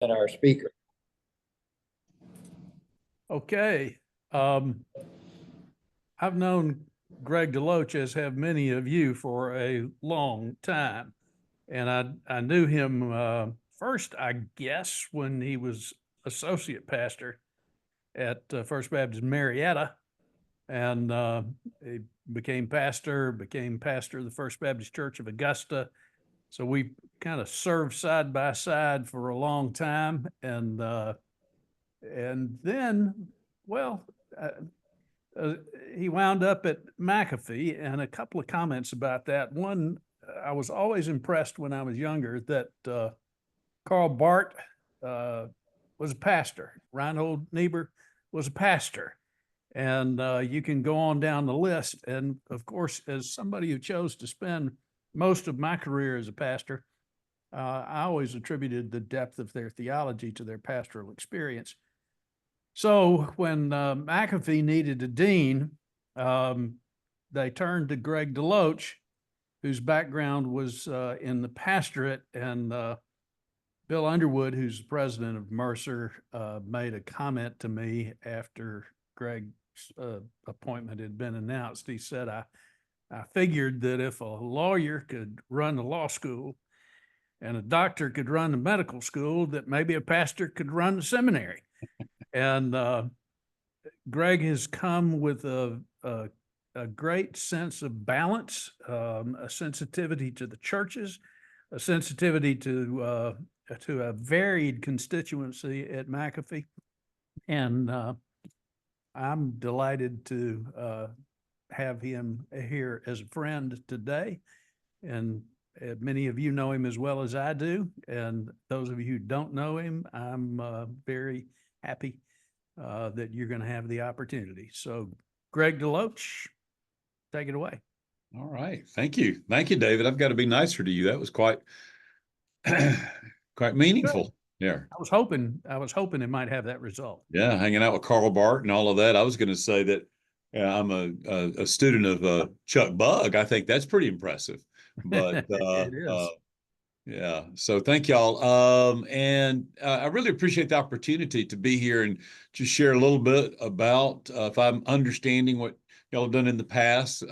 and our speaker. Okay. I've known Greg DeLoach, as have many of you, for a long time. And I knew him first, I guess, when he was associate pastor at First Baptist Marietta. And he became pastor of the First Baptist Church of Augusta. So we kind of served side by side for a long time. And then, well, uh, uh, he wound up at McAfee, and a couple of comments about that. One, I was always impressed when I was younger that Karl Barth was a pastor. Reinhold Niebuhr was a pastor. And you can go on down the list. And of course, as somebody who chose to spend most of my career as a pastor, I always attributed the depth of their theology to their pastoral experience. So when McAfee needed a dean, they turned to Greg DeLoach, whose background was in the pastorate, and Bill Underwood, who's the president of Mercer, made a comment to me after Greg's appointment had been announced. He said, I figured that if a lawyer could run the law school and a doctor could run the medical school, that maybe a pastor could run the seminary. And Greg has come with a great sense of balance, a sensitivity to the churches, a sensitivity to a varied constituency at McAfee. And I'm delighted to have him here as a friend today. And many of you know him as well as I do. And those of you who don't know him, I'm very happy that you're going to have the opportunity. So, Greg DeLoach, take it away. All right. Thank you. Thank you, David. I've got to be nicer to you. That was quite quite meaningful. Yeah. I was hoping it might have that result. Yeah, hanging out with Karl Barth and all of that. I was going to say that I'm a student of Chuck Bugg. I think that's pretty impressive. But it is. yeah, so thank y'all. And I really appreciate the opportunity to be here and just share a little bit about if I'm understanding what y'all have done in the past,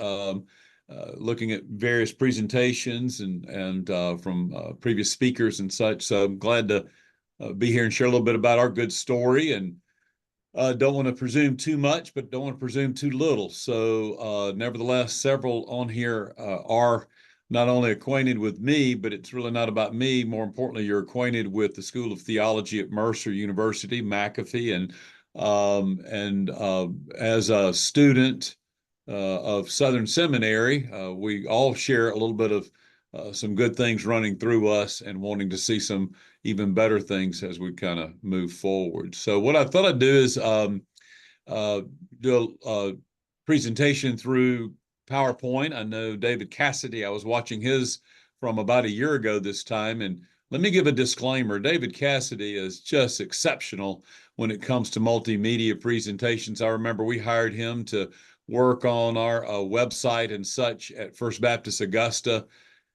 looking at various presentations and from previous speakers and such. So I'm glad to be here and share a little bit about our good story, and don't want to presume too much, but don't want to presume too little. So nevertheless, several on here are not only acquainted with me, but it's really not about me. More importantly, you're acquainted with the School of Theology at Mercer University, McAfee, and as a student of Southern Seminary, we all share a little bit of some good things running through us and wanting to see some even better things as we kind of move forward. So what I thought I'd do is do a presentation through PowerPoint. I know David Cassidy, I was watching his from about a year ago this time. And let me give a disclaimer. David Cassidy is just exceptional when it comes to multimedia presentations. I remember we hired him to work on our website and such at First Baptist Augusta.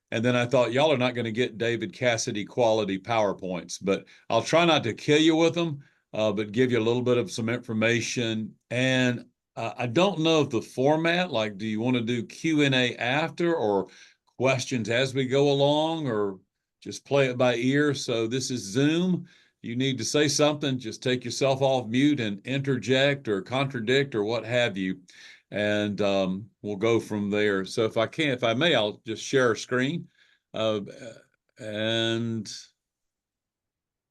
And then I thought, y'all are not going to get David Cassidy quality PowerPoints, but I'll try not to kill you with them, but give you a little bit of some information. And I don't know if the format, like, do you want to do Q&A after or questions as we go along, or just play it by ear? So this is Zoom. You need to say something, just take yourself off mute and interject or contradict or what have you. And we'll go from there. So if I may, I'll just share a screen, and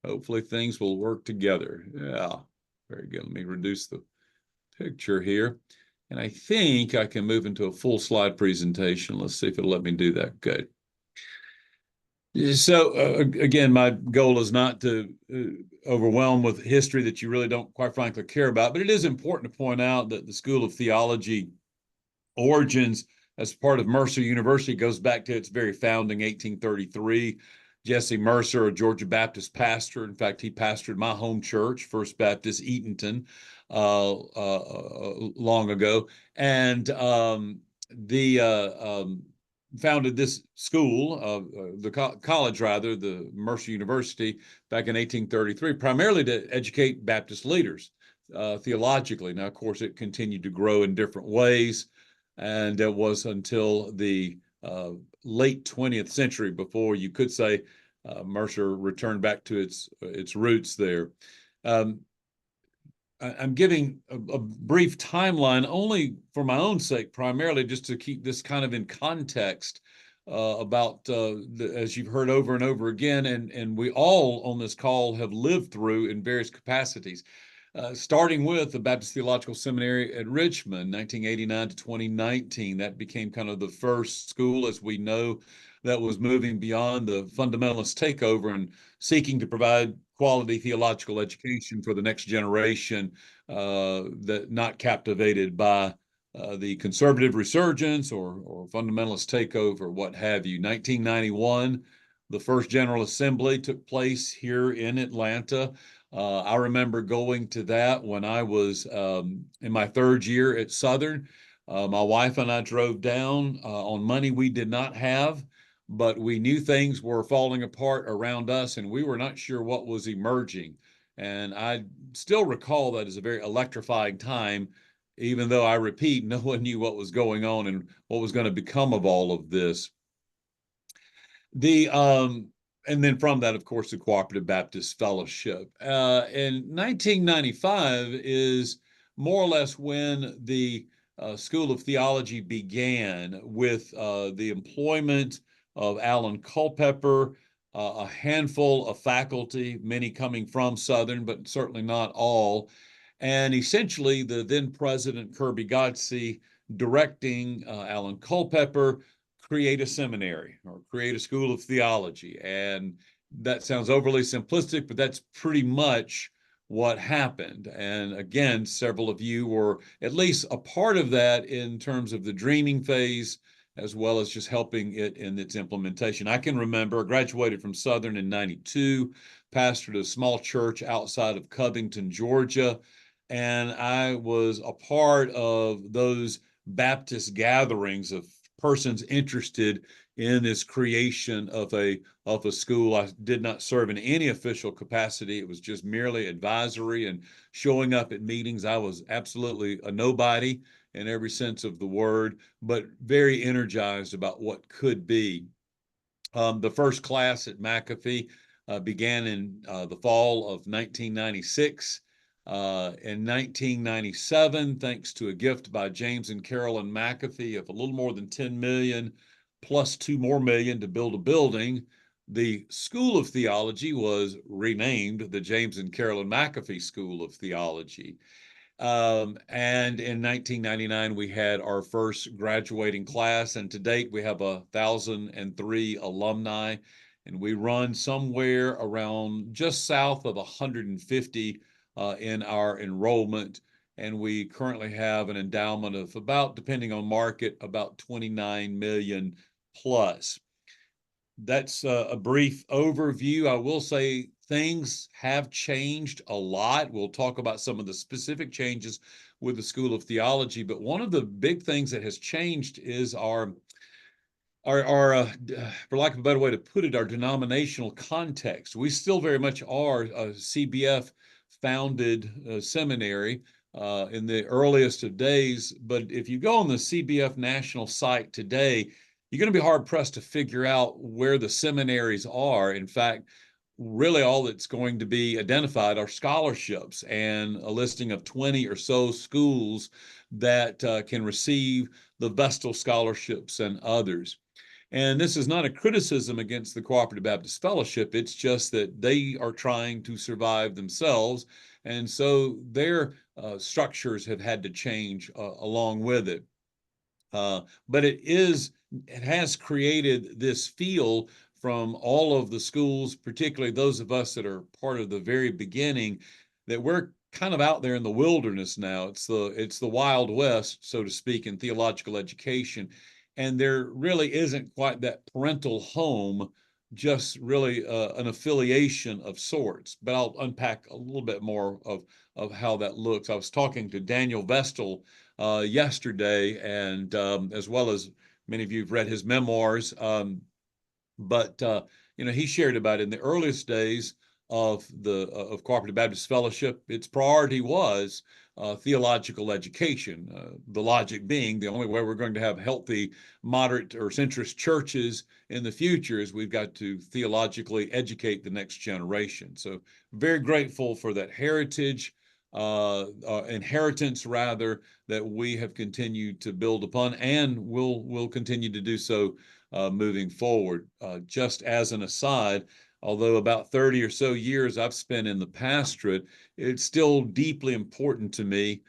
hopefully things will work together. Yeah, very good. Let me reduce the picture here. And I think I can move into a full slide presentation. Let's see if it'll let me do that. Good. So again, my goal is not to overwhelm with history that you really don't quite frankly care about, but it is important to point out that the School of Theology origins as part of Mercer University goes back to its very founding, 1833. Jesse Mercer, a Georgia Baptist pastor. In fact, he pastored my home church, First Baptist Eatonton, long ago. And founded this school, the college rather, the Mercer University, back in 1833, primarily to educate Baptist leaders theologically. Now, of course, it continued to grow in different ways, and it was until the late 20th century before you could say Mercer returned back to its roots there. I'm giving a brief timeline only for my own sake, primarily just to keep this kind of in context about, as you've heard over and over again, and we all on this call have lived through in various capacities, starting with the Baptist Theological Seminary at Richmond, 1989 to 2019. That became kind of the first school, as we know, that was moving beyond the fundamentalist takeover and seeking to provide quality theological education for the next generation, that not captivated by the conservative resurgence or fundamentalist takeover, what have you. 1991, the first General Assembly took place here in Atlanta. I remember going to that when I was in my third year at Southern. My wife and I drove down on money we did not have, but we knew things were falling apart around us and we were not sure what was emerging. And I still recall that as a very electrifying time, even though I repeat, no one knew what was going on and what was going to become of all of this. And then from that, of course, the Cooperative Baptist Fellowship. In 1995 is more or less when the School of Theology began, with the employment of Alan Culpepper, a handful of faculty, many coming from Southern, but certainly not all, and essentially the then President Kirby Godsey directing Alan Culpepper create a seminary or create a school of theology. And that sounds overly simplistic, but that's pretty much what happened. And again, several of you were at least a part of that in terms of the dreaming phase, as well as just helping it in its implementation. I can remember I graduated from Southern in 92, pastored a small church outside of Covington, Georgia, and I was a part of those Baptist gatherings of persons interested in this creation of a school. I did not serve in any official capacity. It was just merely advisory and showing up at meetings. I was absolutely a nobody in every sense of the word, but very energized about what could be. The first class at McAfee began in the fall of 1996. In 1997, thanks to a gift by James and Carolyn McAfee of a little more than 10 million, plus 2 more million to build a building, the School of Theology was renamed the James and Carolyn McAfee School of Theology. And in 1999, we had our first graduating class, and to date, we have 1,003 alumni, and we run somewhere around just south of 150 in our enrollment. And we currently have an endowment of about, depending on market, about 29 million plus. That's a brief overview. I will say things have changed a lot. We'll talk about some of the specific changes with the School of Theology, but one of the big things that has changed is our for lack of a better way to put it, our denominational context. We still very much are a CBF founded seminary in the earliest of days, but if you go on the CBF national site today, you're going to be hard pressed to figure out where the seminaries are. In fact, really all that's going to be identified are scholarships and a listing of 20 or so schools that can receive the Vestal scholarships and others. And this is not a criticism against the Cooperative Baptist Fellowship. It's just that they are trying to survive themselves. And so their structures have had to change along with it. But it has created this feel from all of the schools, particularly those of us that are part of the very beginning, that we're kind of out there in the wilderness now. It's the Wild West, so to speak, in theological education. And there really isn't quite that parental home, just really an affiliation of sorts. But I'll unpack a little bit more of how that looks. I was talking to Daniel Vestal yesterday, and as well as many of you have read his memoirs. But he shared about in the earliest days of of Cooperative Baptist Fellowship, its priority was theological education. The logic being the only way we're going to have healthy, moderate, or centrist churches in the future is we've got to theologically educate the next generation. So very grateful for that heritage, inheritance rather, that we have continued to build upon, and will continue to do so moving forward. Just as an aside, although about 30 or so years I've spent in the pastorate, it's still deeply important to me.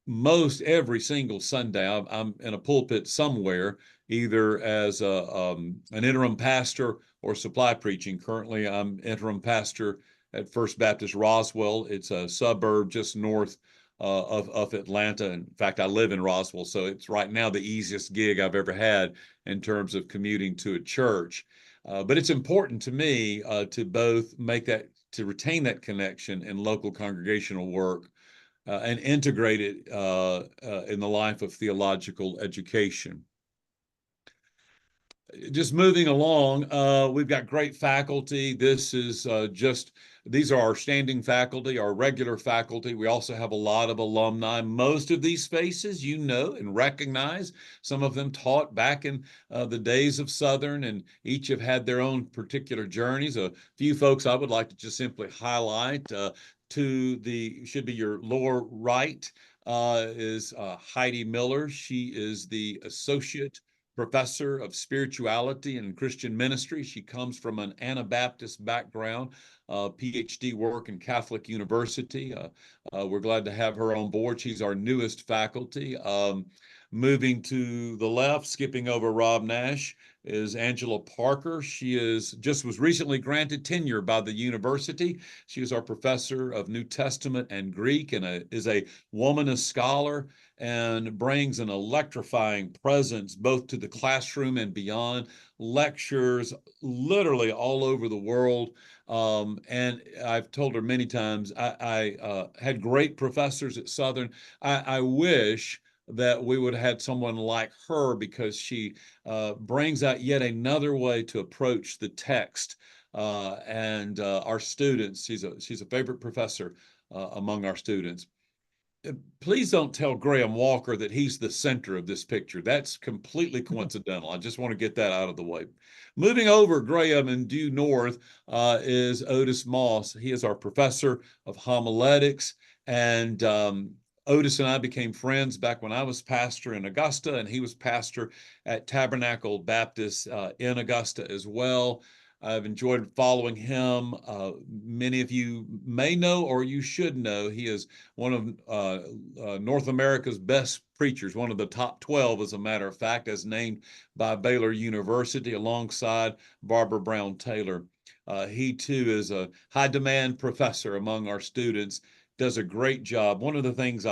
Most every single Sunday, I'm in a pulpit somewhere, either as an interim pastor or supply preaching. Currently, I'm interim pastor at First Baptist Roswell. It's a suburb just north of Atlanta. In fact, I live in Roswell, so it's right now the easiest gig I've ever had in terms of commuting to a church. But it's important to me to both to retain that connection in local congregational work and integrate it in the life of theological education. Just moving along, we've got great faculty. These are our standing faculty, our regular faculty. We also have a lot of alumni. Most of these faces you know and recognize. Some of them taught back in the days of Southern, and each have had their own particular journeys. A few folks I would like to just simply highlight. Should be your lower right, is Heidi Miller. She is the associate professor of spirituality and Christian ministry. She comes from an Anabaptist background, PhD work in Catholic University. We're glad to have her on board. She's our newest faculty. Moving to the left, skipping over Rob Nash, is Angela Parker. She was recently granted tenure by the university. She is our professor of New Testament and Greek, and is a womanist scholar, and brings an electrifying presence both to the classroom and beyond. Lectures literally all over the world. And I've told her many times, I had great professors at Southern. I wish that we would have had someone like her, because she brings out yet another way to approach the text and our students. She's a favorite professor among our students. Please don't tell Graham Walker that he's the center of this picture. That's completely coincidental. I just want to get that out of the way. Moving over Graham and due north is Otis Moss. He is our professor of homiletics, and Otis and I became friends back when I was pastor in Augusta, and he was pastor at Tabernacle Baptist in Augusta as well. I've enjoyed following him. Many of you may know, or you should know, he is one of North America's best preachers, one of the top 12, as a matter of fact, as named by Baylor University, alongside Barbara Brown Taylor. He too is a high demand professor among our students, does a great job. One of the things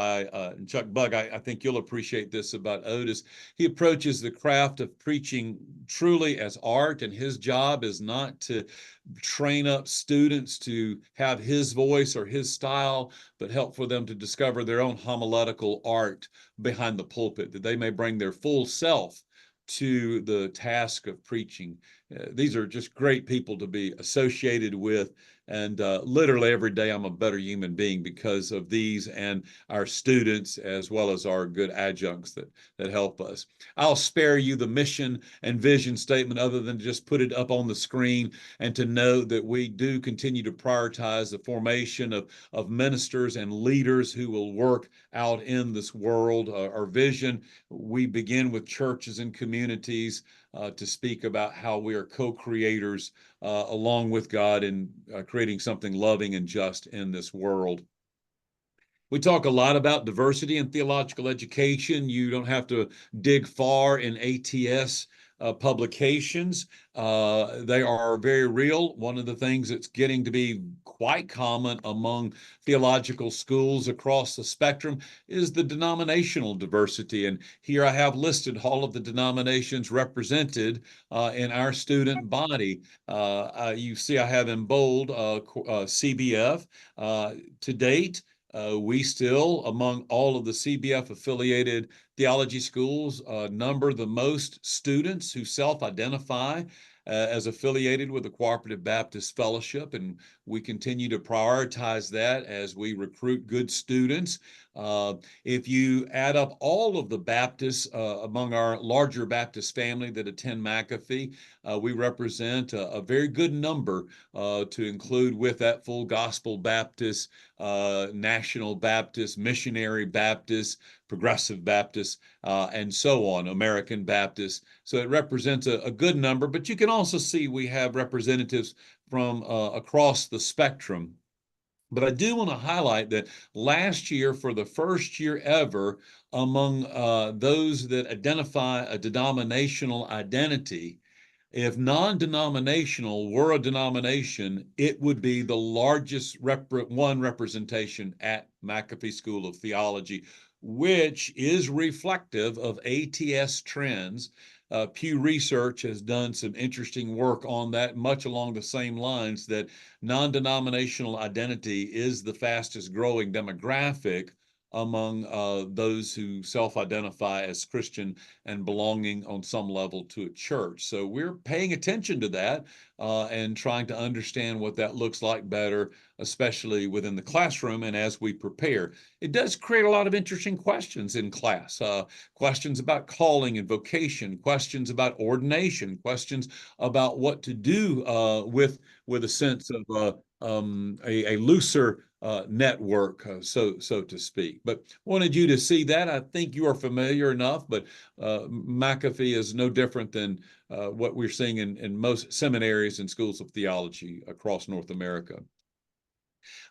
Chuck Bug, I think you'll appreciate this about Otis. He approaches the craft of preaching truly as art, and his job is not to train up students to have his voice or his style, but help for them to discover their own homiletical art behind the pulpit, that they may bring their full self to the task of preaching. These are just great people to be associated with, and literally every day I'm a better human being because of these and our students, as well as our good adjuncts that help us. I'll spare you the mission and vision statement, other than to just put it up on the screen, and to know that we do continue to prioritize the formation of ministers and leaders who will work out in this world. Our vision, we begin with churches and communities to speak about how we are co-creators along with God in creating something loving and just in this world. We talk a lot about diversity in theological education. You don't have to dig far in ATS publications. They are very real. One of the things that's getting to be quite common among theological schools across the spectrum is the denominational diversity. And here I have listed all of the denominations represented in our student body. You see I have in bold CBF. To date, We still, among all of the CBF affiliated theology schools, number the most students who self-identify as affiliated with the Cooperative Baptist Fellowship, and we continue to prioritize that as we recruit good students. If you add up all of the Baptists among our larger Baptist family that attend McAfee, we represent a very good number to include with that Full Gospel Baptist, National Baptist, Missionary Baptist, Progressive Baptist, and so on, American Baptist. So it represents a good number, but you can also see we have representatives from across the spectrum. But I do want to highlight that last year, for the first year ever, among those that identify a denominational identity, if non-denominational were a denomination, it would be the largest representation at McAfee School of Theology, which is reflective of ATS trends. Pew Research has done some interesting work on that, much along the same lines that non-denominational identity is the fastest growing demographic among those who self-identify as Christian and belonging on some level to a church. So we're paying attention to that and trying to understand what that looks like better, especially within the classroom and as we prepare. It does create a lot of interesting questions in class, questions about calling and vocation, questions about ordination, questions about what to do with a sense of a looser network, so to speak. But wanted you to see that. I think you are familiar enough, but McAfee is no different than what we're seeing in most seminaries and schools of theology across North America.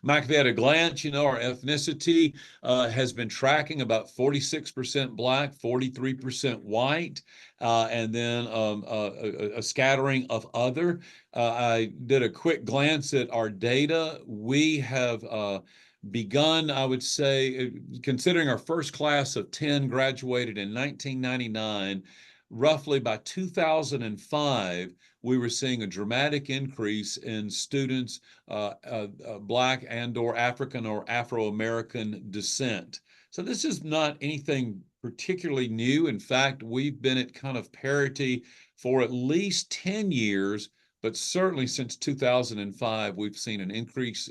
McAfee at a glance, our ethnicity has been tracking about 46% Black, 43% white, and then a scattering of other. I did a quick glance at our data. We have begun, I would say, considering our first class of 10 graduated in 1999, roughly by 2005, we were seeing a dramatic increase in students Black and or African or Afro-American descent. So this is not anything particularly new. In fact, we've been at kind of parity for at least 10 years, but certainly since 2005, we've seen an increase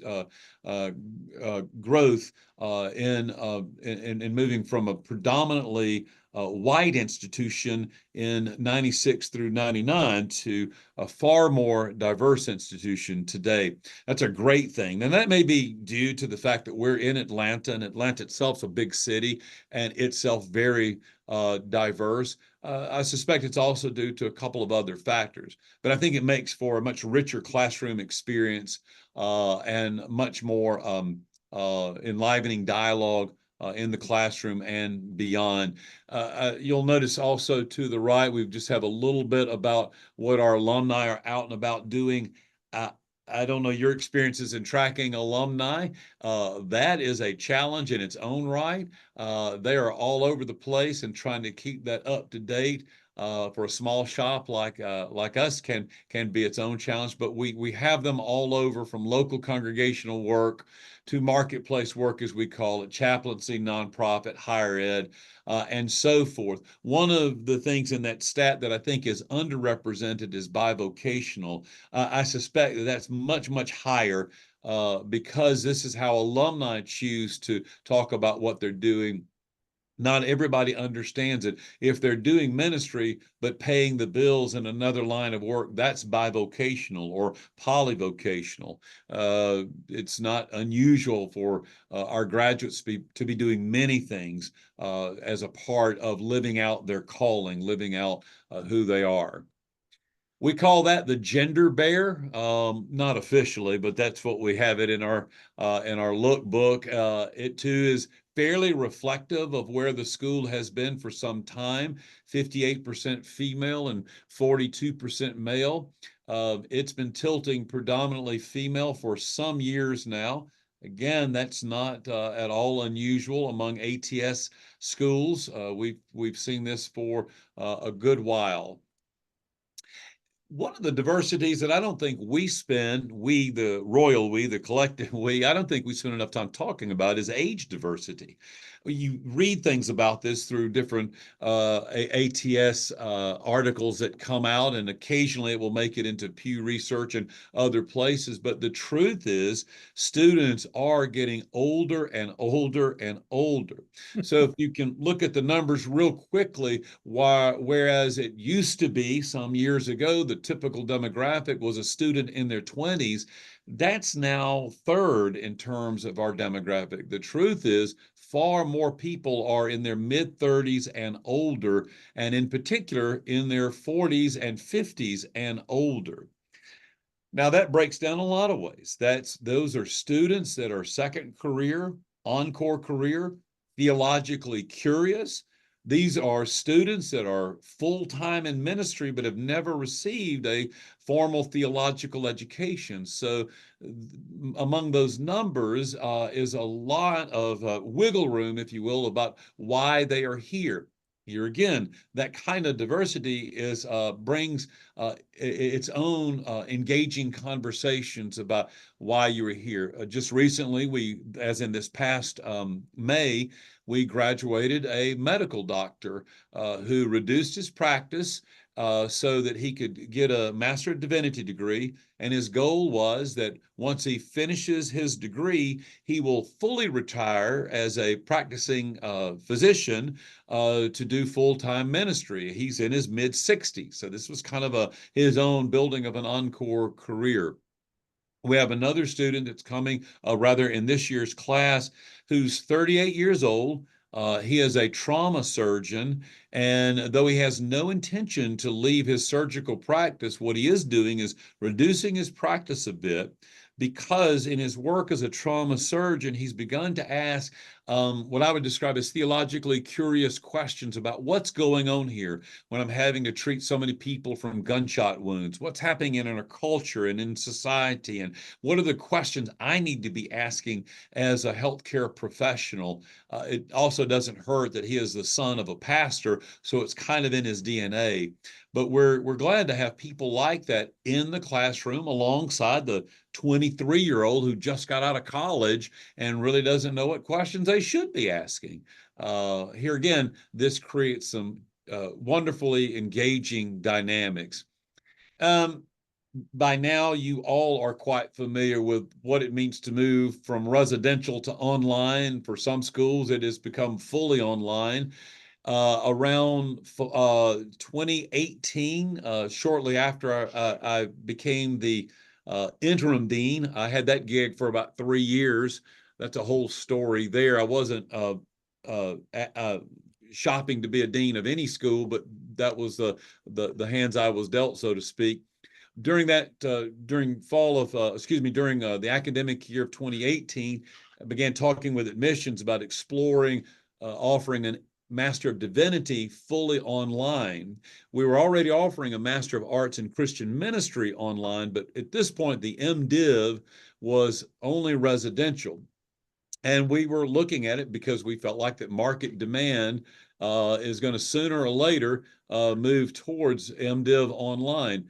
growth in moving from a predominantly white institution in 96 through 99 to a far more diverse institution today. That's a great thing. And that may be due to the fact that we're in Atlanta, and Atlanta itself is a big city and itself very diverse. I suspect it's also due to a couple of other factors, but I think it makes for a much richer classroom experience and much more enlivening dialogue in the classroom and beyond. You'll notice also to the right, we just have a little bit about what our alumni are out and about doing. I don't know your experiences in tracking alumni. That is a challenge in its own right. They are all over the place, and trying to keep that up to date for a small shop like us can be its own challenge. But we have them all over, from local congregational work to marketplace work, as we call it, chaplaincy, nonprofit, higher ed, and so forth. One of the things in that stat that I think is underrepresented is bivocational. I suspect that that's much higher because this is how alumni choose to talk about what they're doing. Not everybody understands it. If they're doing ministry but paying the bills in another line of work, that's bivocational or polyvocational. It's not unusual for our graduates to be doing many things as a part of living out their calling, living out who they are. We call that the gender bear, not officially, but that's what we have it in our lookbook. It too is fairly reflective of where the school has been for some time, 58% female and 42% male. It's been tilting predominantly female for some years now. Again, that's not at all unusual among ATS schools. We've seen this for a good while. one of the diversities that I don't think we spend, we, the royal we, the collective we, I don't think we spend enough time talking about is age diversity. You read things about this through different ATS articles that come out, and occasionally it will make it into Pew Research and other places. But the truth is, students are getting older and older and older. So if you can look at the numbers real quickly, whereas it used to be some years ago, the typical demographic was a student in their 20s, that's now third in terms of our demographic. The truth is, far more people are in their mid 30s and older, and in particular in their 40s and 50s and older. Now that breaks down a lot of ways. Those are students that are second career, encore career, theologically curious. These are students that are full-time in ministry but have never received a formal theological education. So among those numbers is a lot of wiggle room, if you will, about why they are here. Here again, that kind of diversity brings its own engaging conversations about why you are here. Just recently, as in this past May, we graduated a medical doctor who reduced his practice so that he could get a Master of Divinity degree. And his goal was that once he finishes his degree, he will fully retire as a practicing physician to do full-time ministry. He's in his mid-60s. So this was kind of his own building of an encore career. We have another student that's coming, rather in this year's class, who's 38 years old. He is a trauma surgeon, and though he has no intention to leave his surgical practice, what he is doing is reducing his practice a bit, because in his work as a trauma surgeon, he's begun to ask what I would describe as theologically curious questions about what's going on here when I'm having to treat so many people from gunshot wounds. What's happening in our culture and in society? And what are the questions I need to be asking as a healthcare professional? It also doesn't hurt that he is the son of a pastor, so it's kind of in his DNA. But we're glad to have people like that in the classroom alongside the 23-year-old who just got out of college and really doesn't know what questions they should be asking. Here again, this creates some wonderfully engaging dynamics. By now, you all are quite familiar with what it means to move from residential to online. For some schools, it has become fully online. Around 2018, shortly after I became the interim dean. I had that gig for about 3 years. That's a whole story there. I wasn't shopping to be a dean of any school, but that was the hands I was dealt, so to speak. During the academic year of 2018, I began talking with admissions about exploring offering an Master of Divinity fully online. We were already offering a Master of Arts in Christian Ministry online, but at this point, the MDiv was only residential. And we were looking at it because we felt like that market demand is going to sooner or later move towards MDiv online.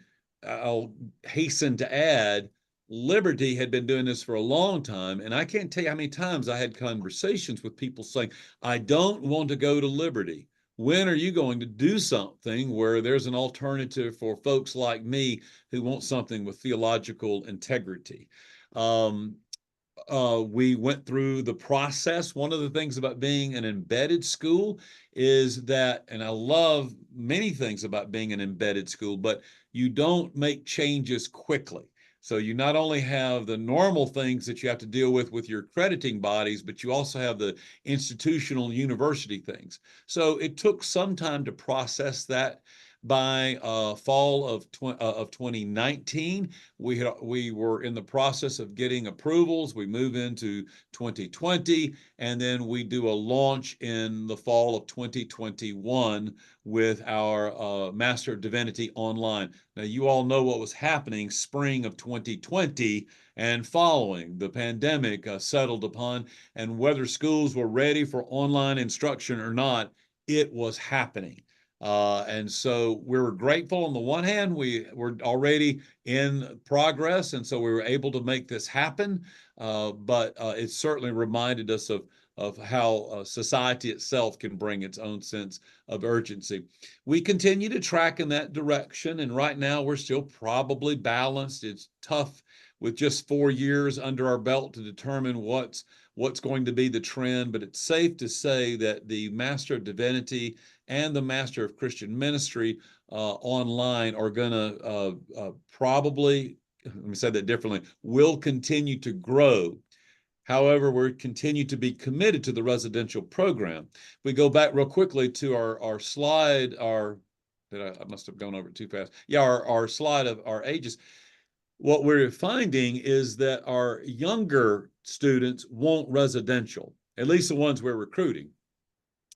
I'll hasten to add, Liberty had been doing this for a long time, and I can't tell you how many times I had conversations with people saying, I don't want to go to Liberty. When are you going to do something where there's an alternative for folks like me who want something with theological integrity? We went through the process. One of the things about being an embedded school is that, and I love many things about being an embedded school, but you don't make changes quickly. So you not only have the normal things that you have to deal with your accrediting bodies, but you also have the institutional university things. So it took some time to process that. By fall of 2019, we were in the process of getting approvals. We move into 2020, and then we do a launch in the fall of 2021 with our Master of Divinity online. Now, you all know what was happening spring of 2020 and following. The pandemic settled upon, and whether schools were ready for online instruction or not, it was happening. And so we were grateful. On the one hand, we were already in progress, and so we were able to make this happen. But it certainly reminded us of how society itself can bring its own sense of urgency. We continue to track in that direction, and right now we're still probably balanced. It's tough with just 4 years under our belt to determine what's going to be the trend, but it's safe to say that the Master of Divinity and the Master of Christian Ministry online are going to probably, let me say that differently, will continue to grow. However, we continue to be committed to the residential program. If we go back real quickly to our slide, I must have gone over it too fast. Yeah, our slide of our ages. What we're finding is that our younger students want residential, at least the ones we're recruiting.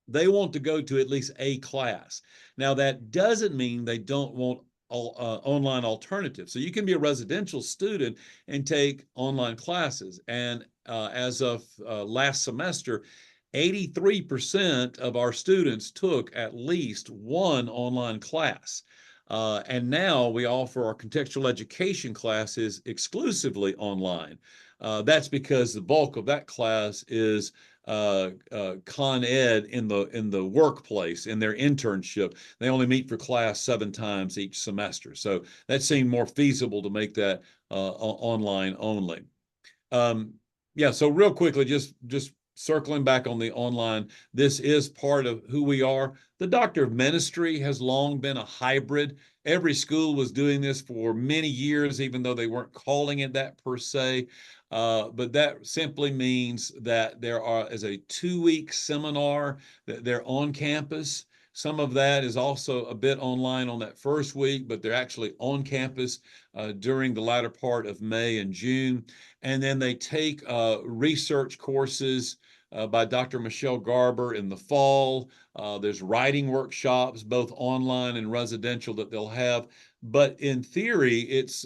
They want to go to at least a class. Now, that doesn't mean they don't want online alternatives. So you can be a residential student and take online classes. And as of last semester, 83% of our students took at least one online class. And now we offer our contextual education classes exclusively online. That's because the bulk of that class is Con Ed in the workplace, in their internship. They only meet for class 7 times each semester. So that seemed more feasible to make that online only. Yeah, so real quickly, just circling back on the online, this is part of who we are. The Doctor of Ministry has long been a hybrid. Every school was doing this for many years, even though they weren't calling it that per se. But that simply means that there is a 2-week seminar that they're on campus. Some of that is also a bit online on that first week, but they're actually on campus during the latter part of May and June. And then they take research courses by Dr. Michelle Garber in the fall. There's writing workshops, both online and residential, that they'll have. But in theory, it's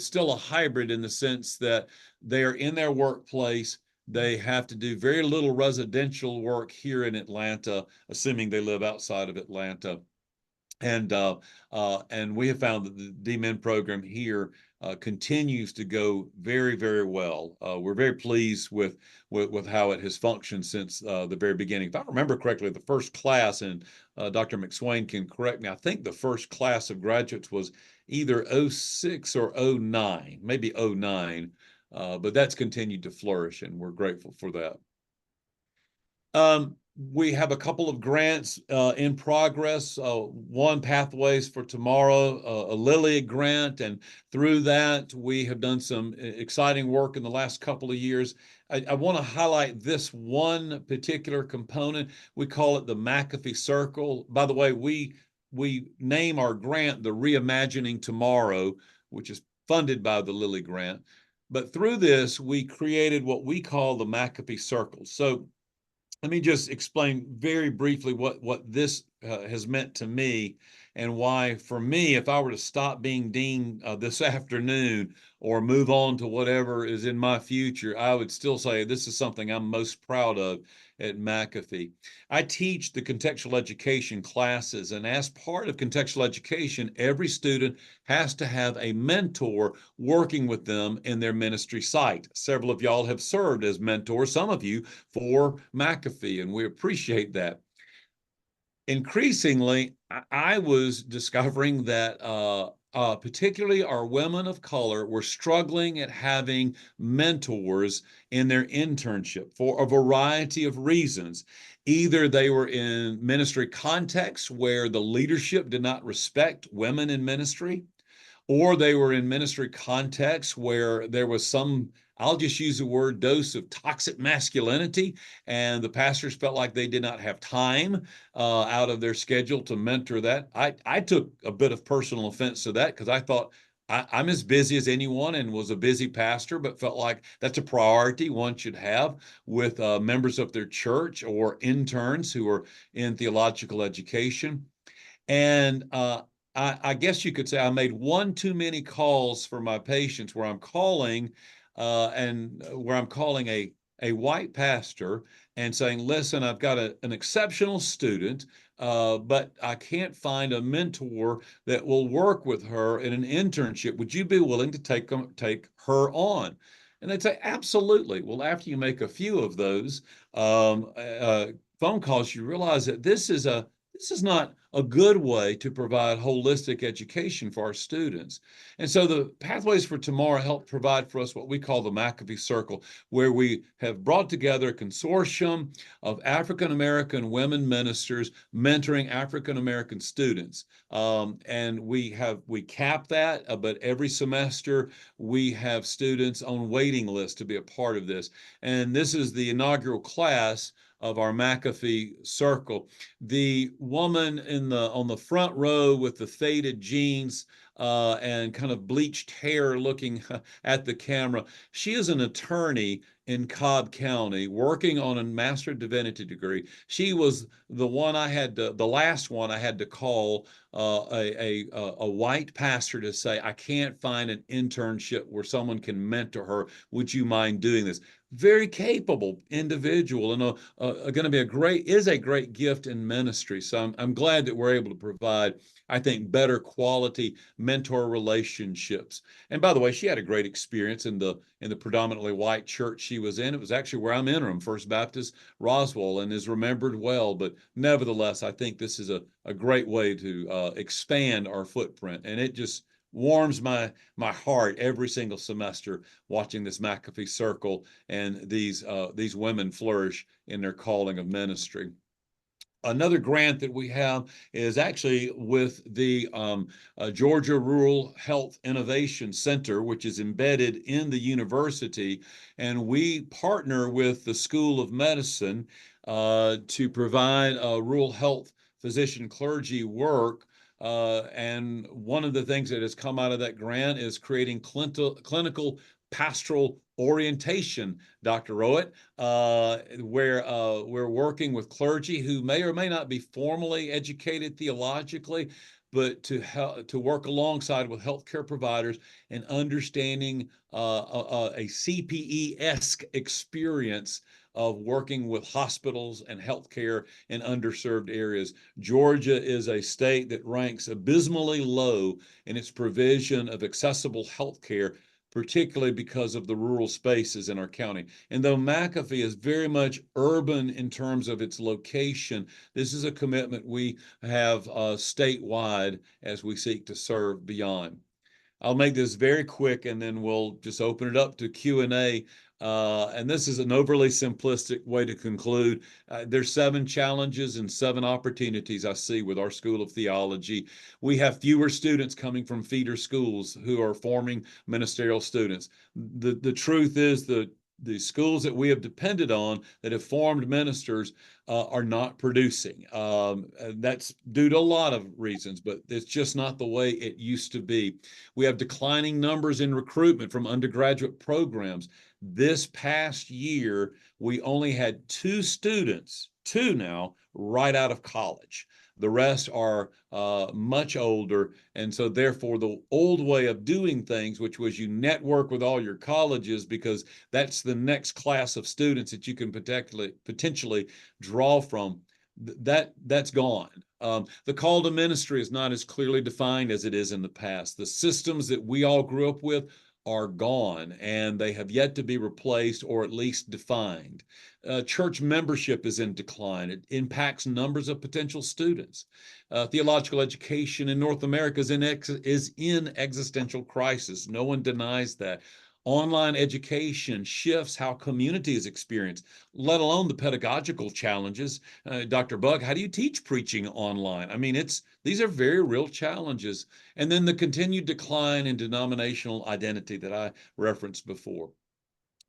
still a hybrid in the sense that they are in their workplace. They have to do very little residential work here in Atlanta, assuming they live outside of Atlanta. And we have found that the DMin program here continues to go very, very well. We're very pleased with how it has functioned since the very beginning. If I remember correctly, the first class, and Dr. McSwain can correct me, I think the first class of graduates was either 06 or 09, maybe 09, but that's continued to flourish, and we're grateful for that. We have a couple of grants in progress. One, Pathways for Tomorrow, a Lilly grant, and through that we have done some exciting work in the last couple of years. I want to highlight this one particular component. We call it the McAfee Circle. By the way, we name our grant the Reimagining Tomorrow, which is funded by the Lilly grant. But through this, we created what we call the McAfee Circle. So let me just explain very briefly what this has meant to me, and why, for me, if I were to stop being dean this afternoon or move on to whatever is in my future, I would still say this is something I'm most proud of at McAfee. I teach the contextual education classes, and as part of contextual education, every student has to have a mentor working with them in their ministry site. Several of y'all have served as mentors, some of you for McAfee, and we appreciate that. Increasingly, I was discovering that particularly our women of color were struggling at having mentors in their internship for a variety of reasons. Either they were in ministry contexts where the leadership did not respect women in ministry, or they were in ministry contexts where there was some, I'll just use the word, dose of toxic masculinity, and the pastors felt like they did not have time out of their schedule to mentor that. I took a bit of personal offense to that, because I thought I'm as busy as anyone, and was a busy pastor, but felt like that's a priority one should have with members of their church or interns who are in theological education. And I guess you could say I made one too many calls for my patients, where I'm calling a white pastor and saying, listen, I've got an exceptional student. but I can't find a mentor that will work with her in an internship. Would you be willing to take her on? And they'd say, absolutely. Well, after you make a few of those phone calls, you realize that this is not a good way to provide holistic education for our students. And so the Pathways for Tomorrow help provide for us what we call the McAfee Circle, where we have brought together a consortium of African American women ministers mentoring African American students. And we cap that, but every semester we have students on waiting lists to be a part of this. And this is the inaugural class of our McAfee Circle. The woman on the front row with the faded jeans and kind of bleached hair looking at the camera, she is an attorney in Cobb County working on a Master of Divinity degree. She was the last one I had to call a white pastor to say, I can't find an internship where someone can mentor her. Would you mind doing this? Very capable individual and going to be a great gift in ministry. So I'm glad that we're able to provide, I think, better quality mentor relationships. And by the way, she had a great experience in the predominantly white church she was in. It was actually where I'm interim, First Baptist Roswell, and is remembered well. But nevertheless, I think this is a great way to expand our footprint, and it just warms my heart every single semester watching this McAfee Circle and these women flourish in their calling of ministry. Another grant that we have is actually with the Georgia Rural Health Innovation Center, which is embedded in the university. And we partner with the School of Medicine to provide rural health physician clergy work. And one of the things that has come out of that grant is creating clinical pastoral orientation, Dr. Rowett, where we're working with clergy who may or may not be formally educated theologically, but to work alongside with healthcare providers and understanding a CPE-esque experience of working with hospitals and healthcare in underserved areas. Georgia is a state that ranks abysmally low in its provision of accessible healthcare, particularly because of the rural spaces in our county. And though McAfee is very much urban in terms of its location, this is a commitment we have statewide as we seek to serve beyond. I'll make this very quick and then we'll just open it up to Q&A. And this is an overly simplistic way to conclude. There's 7 challenges and 7 opportunities I see with our School of Theology. We have fewer students coming from feeder schools who are forming ministerial students. The truth is the schools that we have depended on that have formed ministers are not producing. That's due to a lot of reasons, but it's just not the way it used to be. We have declining numbers in recruitment from undergraduate programs. This past year, we only had 2 students, 2 now, right out of college. The rest are much older. And so therefore, the old way of doing things, which was you network with all your colleges because that's the next class of students that you can potentially draw from, that's gone. The call to ministry is not as clearly defined as it is in the past. The systems that we all grew up with are gone, and they have yet to be replaced or at least defined. Church membership is in decline. It impacts numbers of potential students. Theological education in North America is in existential crisis. No one denies that. Online education shifts how community is experienced, let alone the pedagogical challenges. Dr. Bug, how do you teach preaching online? I mean, these are very real challenges. And then the continued decline in denominational identity that I referenced before.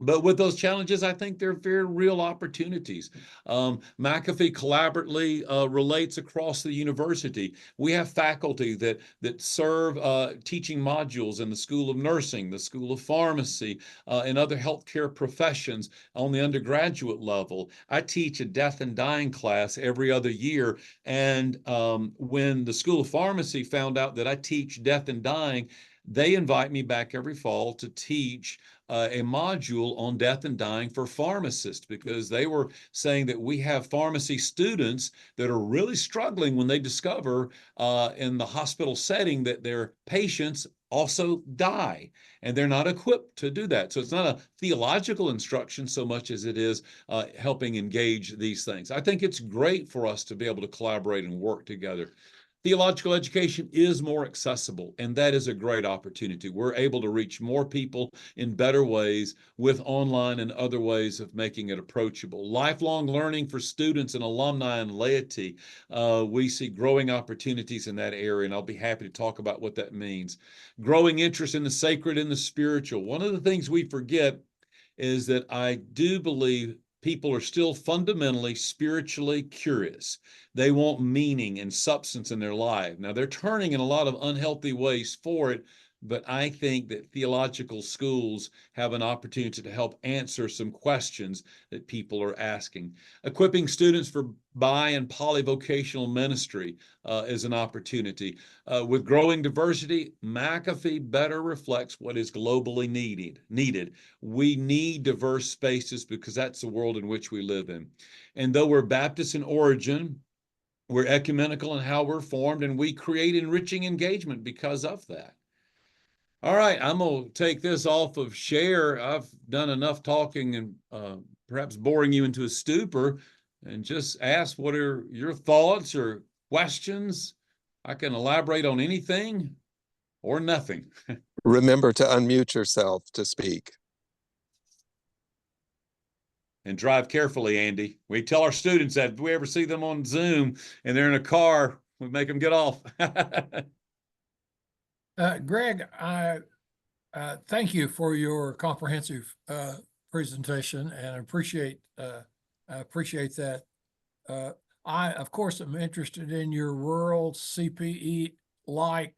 But with those challenges, I think they're very real opportunities. McAfee collaboratively relates across the university. We have faculty that serve teaching modules in the School of Nursing, the School of Pharmacy, and other healthcare professions on the undergraduate level. I teach a death and dying class every other year. And when the School of Pharmacy found out that I teach death and dying, they invite me back every fall to teach a module on death and dying for pharmacists, because they were saying that we have pharmacy students that are really struggling when they discover in the hospital setting that their patients also die, and they're not equipped to do that. So it's not a theological instruction so much as it is helping engage these things. I think it's great for us to be able to collaborate and work together. Theological education is more accessible, and that is a great opportunity. We're able to reach more people in better ways with online and other ways of making it approachable. Lifelong learning for students and alumni and laity, we see growing opportunities in that area, and I'll be happy to talk about what that means. Growing interest in the sacred and the spiritual. One of the things we forget is that I do believe people are still fundamentally spiritually curious. They want meaning and substance in their life. Now, they're turning in a lot of unhealthy ways for it, but I think that theological schools have an opportunity to help answer some questions that people are asking. Equipping students for bi and polyvocational ministry is an opportunity. With growing diversity, McAfee better reflects what is globally needed. We need diverse spaces because that's the world in which we live in. And though we're Baptist in origin, we're ecumenical in how we're formed, and we create enriching engagement because of that. All right, I'm going to take this off of share. I've done enough talking and perhaps boring you into a stupor, and just ask what are your thoughts or questions. I can elaborate on anything or nothing. Remember to unmute yourself to speak. And drive carefully, Andy. We tell our students that if we ever see them on Zoom and they're in a car, we make them get off. Greg, I thank you for your comprehensive presentation, and I appreciate that. I, of course, am interested in your rural CPE-like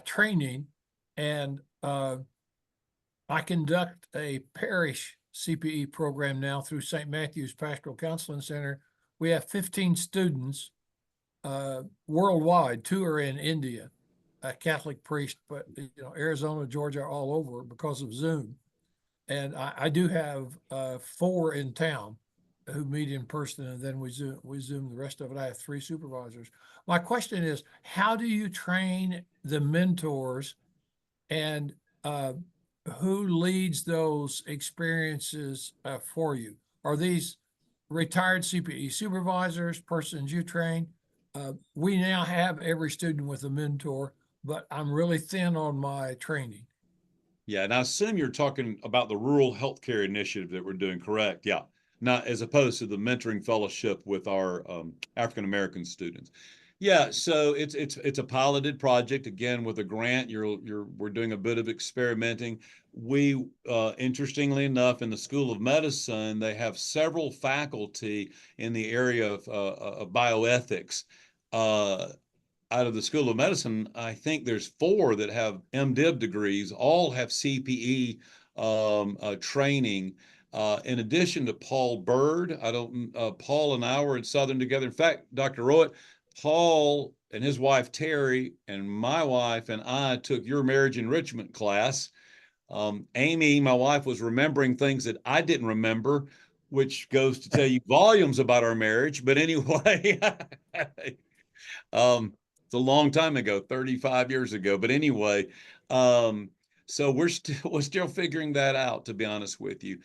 training, and I conduct a parish CPE program now through St. Matthew's Pastoral Counseling Center. We have 15 students worldwide. 2 are in India, a Catholic priest, but Arizona, Georgia, all over because of Zoom. And I do have 4 in town who meet in person, and then we Zoom the rest of it. I have 3 supervisors. My question is, how do you train the mentors, and who leads those experiences for you? Are these retired CPE supervisors, persons you train? We now have every student with a mentor, but I'm really thin on my training. Yeah, and I assume you're talking about the rural healthcare initiative that we're doing, correct? Yeah, not as opposed to the mentoring fellowship with our African American students. Yeah, so it's a piloted project, again with a grant. We're doing a bit of experimenting. We interestingly enough, in the School of Medicine, they have several faculty in the area of bioethics. Out of the School of Medicine, I think there's 4 that have MDiv degrees, all have CPE training. In addition to Paul Bird, Paul and I were in Southern together. In fact, Dr. Rowett, Paul and his wife Terry and my wife and I took your marriage enrichment class. Amy, my wife, was remembering things that I didn't remember, which goes to tell you volumes about our marriage. But anyway, it's a long time ago, 35 years ago. But anyway, so we're still figuring that out, to be honest with you.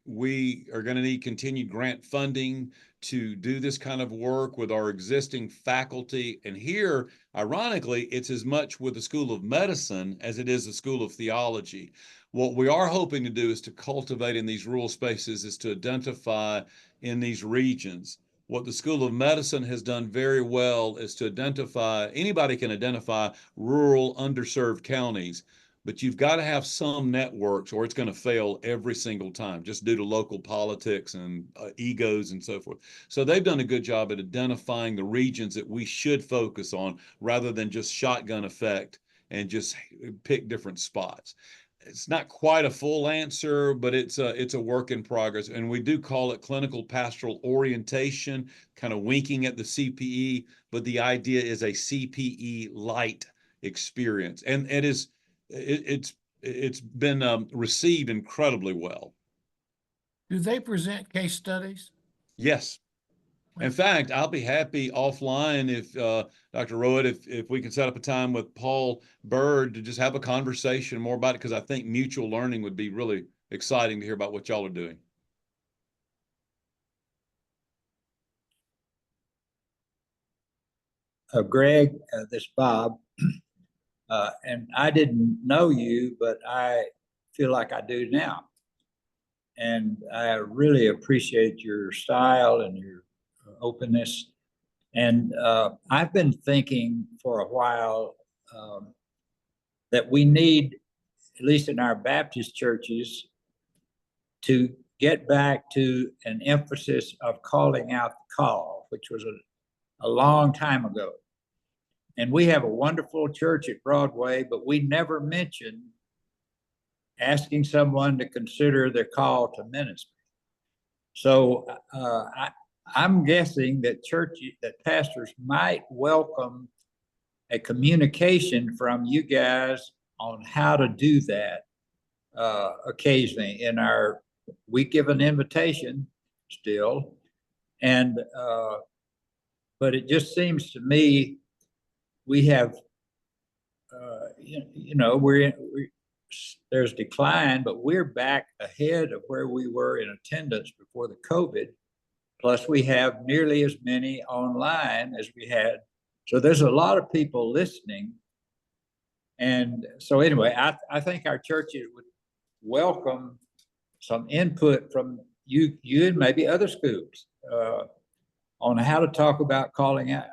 We are going to need continued grant funding to do this kind of work with our existing faculty. And here, ironically, it's as much with the School of Medicine as it is the School of Theology. What we are hoping to do is to cultivate in these rural spaces, is to identify in these regions. What the School of Medicine has done very well is to identify, anybody can identify rural underserved counties, but you've got to have some networks or it's going to fail every single time, just due to local politics and egos and so forth. So they've done a good job at identifying the regions that we should focus on, rather than just shotgun effect and just pick different spots. It's not quite a full answer, but it's a work in progress. And we do call it clinical pastoral orientation, kind of winking at the CPE, but the idea is a CPE light experience, and it's been received incredibly well. Do they present case studies? Yes. In fact, I'll be happy offline if Dr. Rowett, if we can set up a time with Paul Bird to just have a conversation more about it, because I think mutual learning would be really exciting to hear about what y'all are doing. Greg, this is Bob, and I didn't know you, but I feel like I do now. And I really appreciate your style and your openness. And I've been thinking for a while that we need, at least in our Baptist churches, to get back to an emphasis of calling out the call, which was a long time ago. And we have a wonderful church at Broadway, but we never mention asking someone to consider their call to ministry. So I'm guessing that pastors might welcome a communication from you guys on how to do that occasionally. We give an invitation still, and but it just seems to me we have, there's decline, but we're back ahead of where we were in attendance before the COVID. Plus, we have nearly as many online as we had. So there's a lot of people listening. And so anyway, I think our churches would welcome some input from you and maybe other schools on how to talk about calling out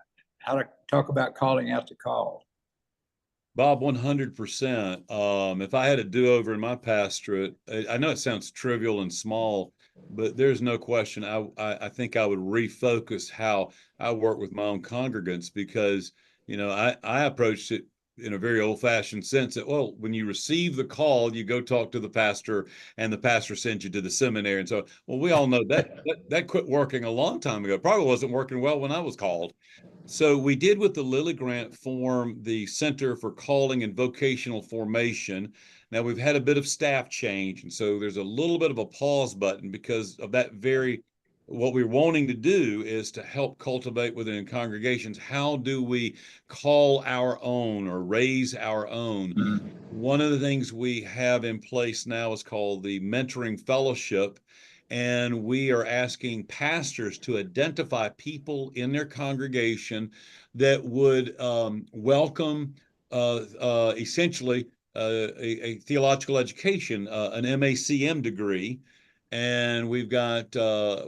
the call. Bob, 100%. If I had a do-over in my pastorate, I know it sounds trivial and small, but there's no question. I think I would refocus how I work with my own congregants, because, I approached it in a very old-fashioned sense that, well, when you receive the call, you go talk to the pastor, and the pastor sends you to the seminary. And so, well, we all know that quit working a long time ago. Probably wasn't working well when I was called. So we did, with the Lilly Grant, form the Center for Calling and Vocational Formation. Now, we've had a bit of staff change, and so there's a little bit of a pause button because of that. What we're wanting to do is to help cultivate within congregations, how do we call our own or raise our own? Mm-hmm. One of the things we have in place now is called the Mentoring Fellowship. And we are asking pastors to identify people in their congregation that would welcome essentially a theological education, an MACM degree. And we've got,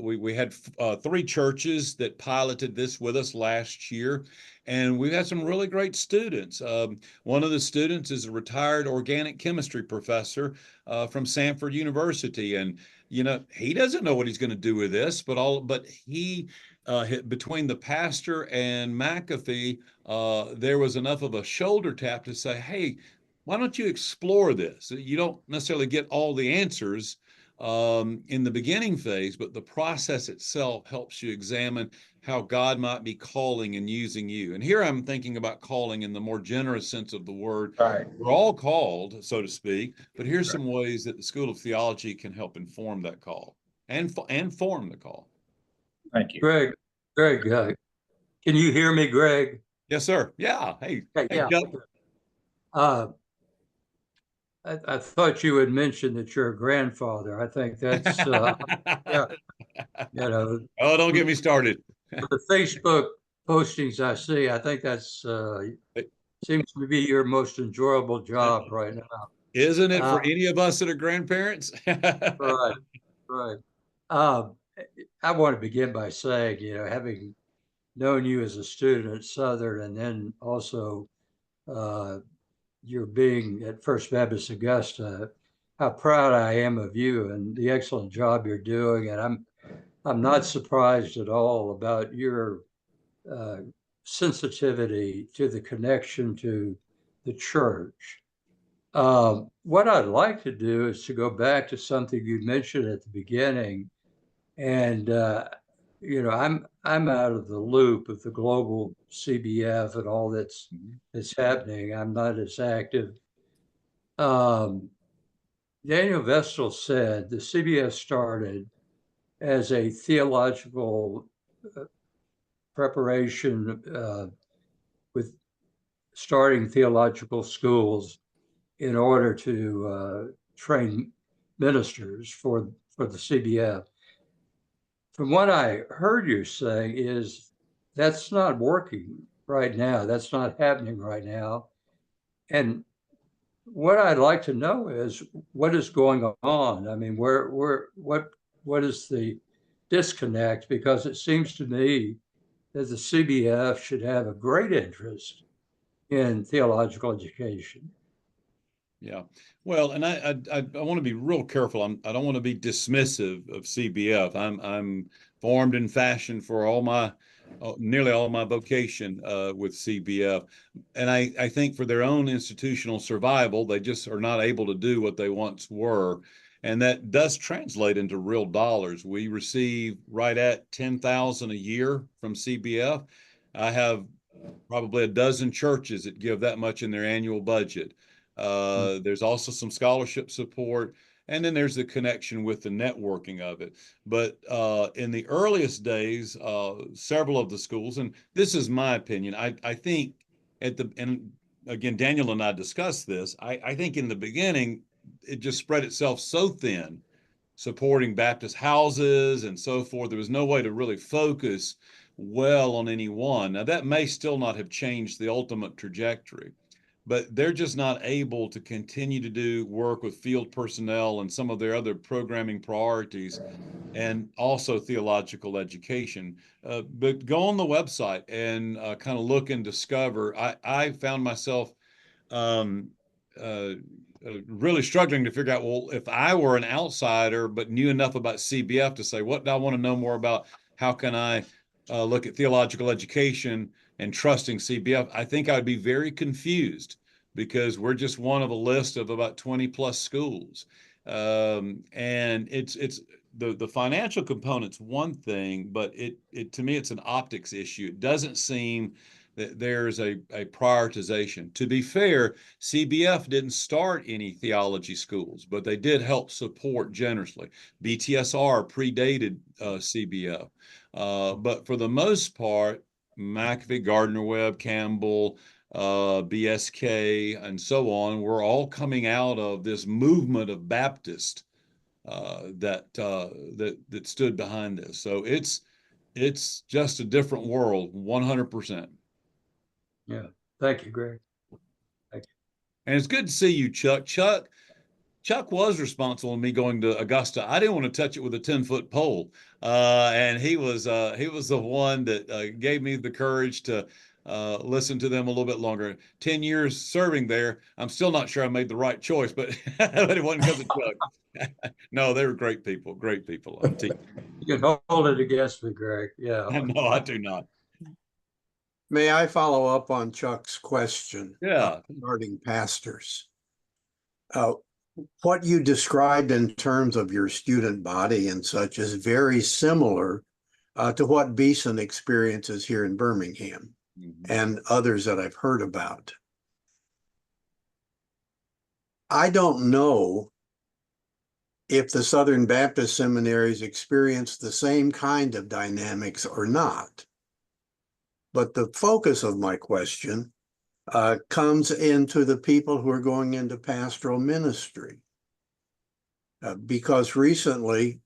we had 3 churches that piloted this with us last year. And we've had some really great students. One of the students is a retired organic chemistry professor from Samford University. And he doesn't know what he's going to do with this, but he, between the pastor and McAfee, there was enough of a shoulder tap to say, hey, why don't you explore this? You don't necessarily get all the answers in the beginning phase, but the process itself helps you examine how God might be calling and using you. And here I'm thinking about calling in the more generous sense of the word. Right. We're all called, so to speak, but here's some ways that the School of Theology can help inform that call and form the call. Thank you. Greg, can you hear me, Greg? Yes, sir. Yeah. Hey, yeah. I thought you had mentioned that you're a grandfather. I think that's, yeah, Oh, don't get me started. The Facebook postings I see, I think that's seems to be your most enjoyable job right now. Isn't it for any of us that are grandparents? Right. I want to begin by saying, having known you as a student at Southern, and then also your being at First Baptist Augusta, how proud I am of you and the excellent job you're doing. And I'm not surprised at all about your sensitivity to the connection to the church. What I'd like to do is to go back to something you mentioned at the beginning. And you know, I'm out of the loop of the global CBF and all that's happening. I'm not as active. Daniel Vestal said the CBF started as a theological preparation with starting theological schools in order to train ministers for the CBF. From what I heard you say is that's not working right now. That's not happening right now. And what I'd like to know is what is going on. I mean, what is the disconnect? Because it seems to me that the CBF should have a great interest in theological education. Yeah. Well, and I want to be real careful. I don't want to be dismissive of CBF. I'm formed and fashioned for all my nearly all my vocation with CBF, and I think for their own institutional survival, they just are not able to do what they once were, and that does translate into real dollars. We receive right at 10,000 a year from CBF. I have probably a dozen churches that give that much in their annual budget. There's also some scholarship support, and then there's the connection with the networking of it. But in the earliest days, several of the schools, and this is my opinion, I think and again, Daniel and I discussed this, I think in the beginning, it just spread itself so thin, supporting Baptist houses and so forth. There was no way to really focus well on any one. Now, that may still not have changed the ultimate trajectory, but they're just not able to continue to do work with field personnel and some of their other programming priorities and also theological education. But go on the website and kind of look and discover. I found myself um, uh, really struggling to figure out, well, if I were an outsider but knew enough about CBF to say, what do I want to know more about? How can I look at theological education and trusting CBF? I think I'd be very confused because we're just one of a list of about 20 plus schools. And it's the financial component's one thing, but it to me, it's an optics issue. It doesn't seem that there's a prioritization. To be fair, CBF didn't start any theology schools, but they did help support generously. BTSR predated CBF. But for the most part, McAfee, Gardner-Webb, Campbell, BSK, and so on, we're all coming out of this movement of Baptist that stood behind this. So it's just a different world, 100%. Yeah. Thank you, Greg. Thank you. And it's good to see you, Chuck. Chuck was responsible in me going to Augusta. I didn't want to touch it with a 10-foot pole, and he was the one that gave me the courage to listen to them a little bit longer. 10 years serving there, I'm still not sure I made the right choice, but but it wasn't because of Chuck. No, they were great people. Great people. You can hold it against me, Greg. Yeah. No, I do not. May I follow up on Chuck's question? Yeah. Regarding pastors. What you described in terms of your student body and such is very similar to what Beeson experiences here in Birmingham and others that I've heard about. I don't know if the Southern Baptist seminaries experience the same kind of dynamics or not. But the focus of my question comes into the people who are going into pastoral ministry. Because recently,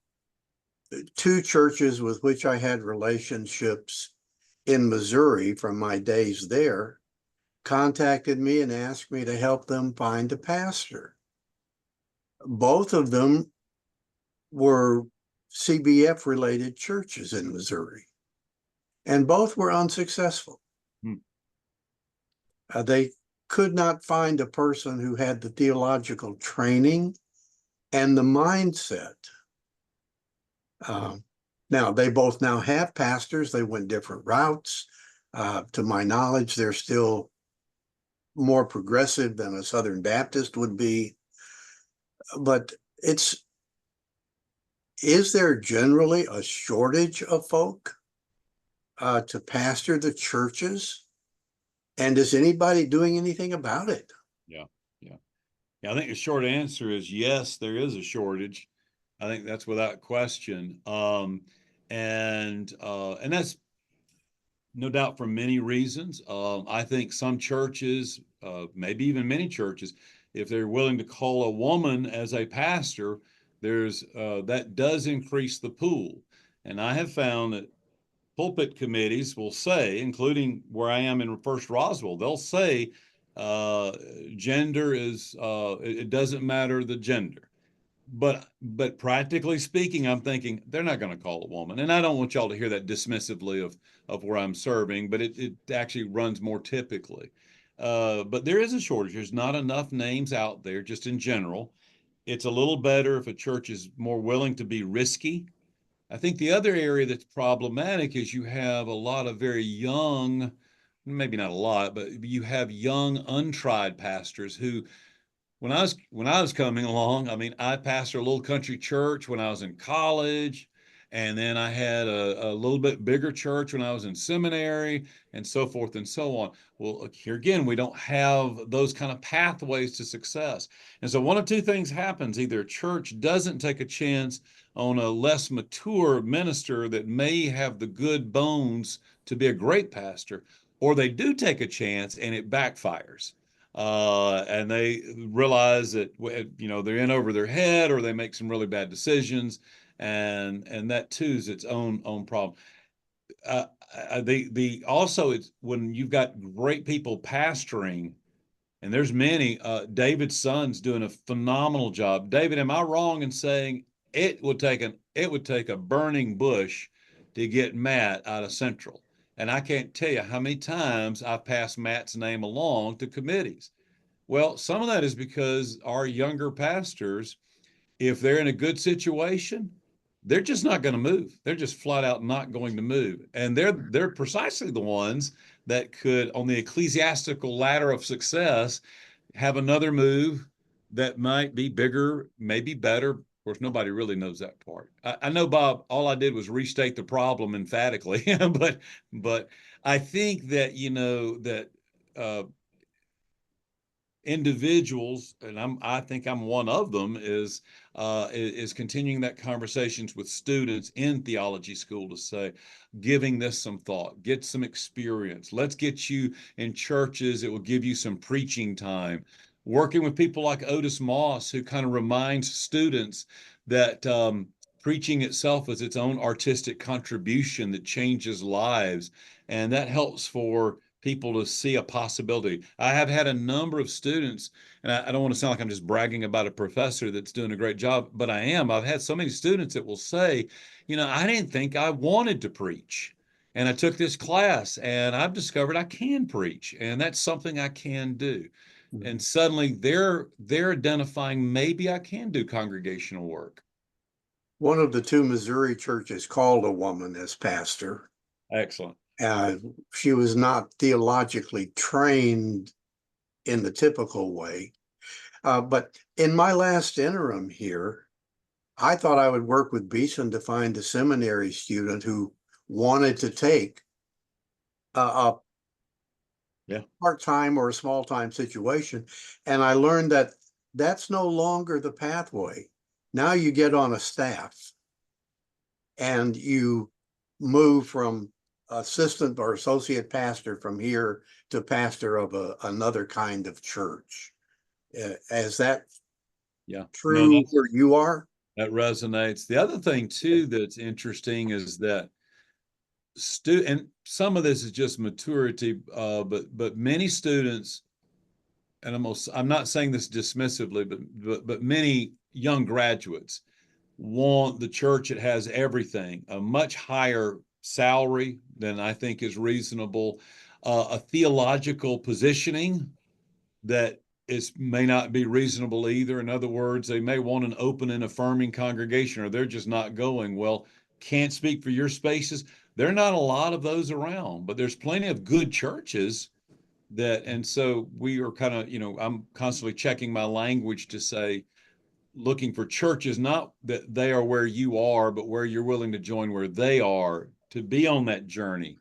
two churches with which I had relationships in Missouri from my days there contacted me and asked me to help them find a pastor. Both of them were CBF-related churches in Missouri, and both were unsuccessful. They could not find a person who had the theological training and the mindset. Now, they both now have pastors. They went different routes. To my knowledge, they're still more progressive than a Southern Baptist would be. But it's is there generally a shortage of folk to pastor the churches? And is anybody doing anything about it? Yeah, yeah. Yeah, I think the short answer is yes, there is a shortage. I think that's without question. And that's no doubt for many reasons. I think some churches, maybe even many churches, if they're willing to call a woman as a pastor, there's that does increase the pool. And I have found that pulpit committees will say, including where I am in First Roswell, they'll say gender is it doesn't matter the gender. But practically speaking, I'm thinking they're not going to call a woman. And I don't want y'all to hear that dismissively of where I'm serving, but it actually runs more typically. But there is a shortage. There's not enough names out there just in general. It's a little better if a church is more willing to be risky. I think the other area that's problematic is you have a lot of very young, maybe not a lot, but you have young, untried pastors who when I was coming along, I mean, I pastored a little country church when I was in college, and then I had a little bit bigger church when I was in seminary, and so forth and so on. Well, here again, we don't have those kind of pathways to success. And so one of two things happens. Either a church doesn't take a chance on a less mature minister that may have the good bones to be a great pastor, or they do take a chance and it backfires. And they realize that they're in over their head, or they make some really bad decisions, and that too is its own problem. The also it's when you've got great people pastoring, and there's many. David's son's doing a phenomenal job. David, am I wrong in saying it would take a burning bush to get Matt out of Central? And I can't tell you how many times I've passed Matt's name along to committees. Well, some of that is because our younger pastors, if they're in a good situation, they're just not going to move. They're just flat out not going to move. And they're precisely the ones that could, on the ecclesiastical ladder of success, have another move that might be bigger, maybe better. Of course, nobody really knows that part. I know, Bob, all I did was restate the problem emphatically, but I think that, individuals, and I think I'm one of them, is continuing that conversations with students in theology school to say, giving this some thought, get some experience. Let's get you in churches. It will give you some preaching time. Working with people like Otis Moss, who kind of reminds students that preaching itself is its own artistic contribution that changes lives. And that helps for people to see a possibility. I have had a number of students, and I don't want to sound like I'm just bragging about a professor that's doing a great job, but I am. I've had so many students that will say, I didn't think I wanted to preach. And I took this class and I've discovered I can preach, and that's something I can do. Mm-hmm. And suddenly they're identifying maybe I can do congregational work. One of the two Missouri churches called a woman as pastor. Excellent. She was not theologically trained in the typical way. But in my last interim here, I thought I would work with Beeson to find a seminary student who wanted to take a part-time or a small-time situation. And I learned that that's no longer the pathway. Now you get on a staff and you move from assistant or associate pastor from here to pastor of another kind of church. Is that true where you are? That resonates. The other thing too that's interesting is that and some of this is just maturity, but many students, and I'm not saying this dismissively, but many young graduates want the church that has everything, a much higher salary than I think is reasonable, a theological positioning that may not be reasonable either. In other words, they may want an open and affirming congregation, or they're just not going. Well, can't speak for your spaces. There are not a lot of those around, but there's plenty of good churches and so we are kind of, I'm constantly checking my language to say, looking for churches, not that they are where you are, but where you're willing to join where they are to be on that journey,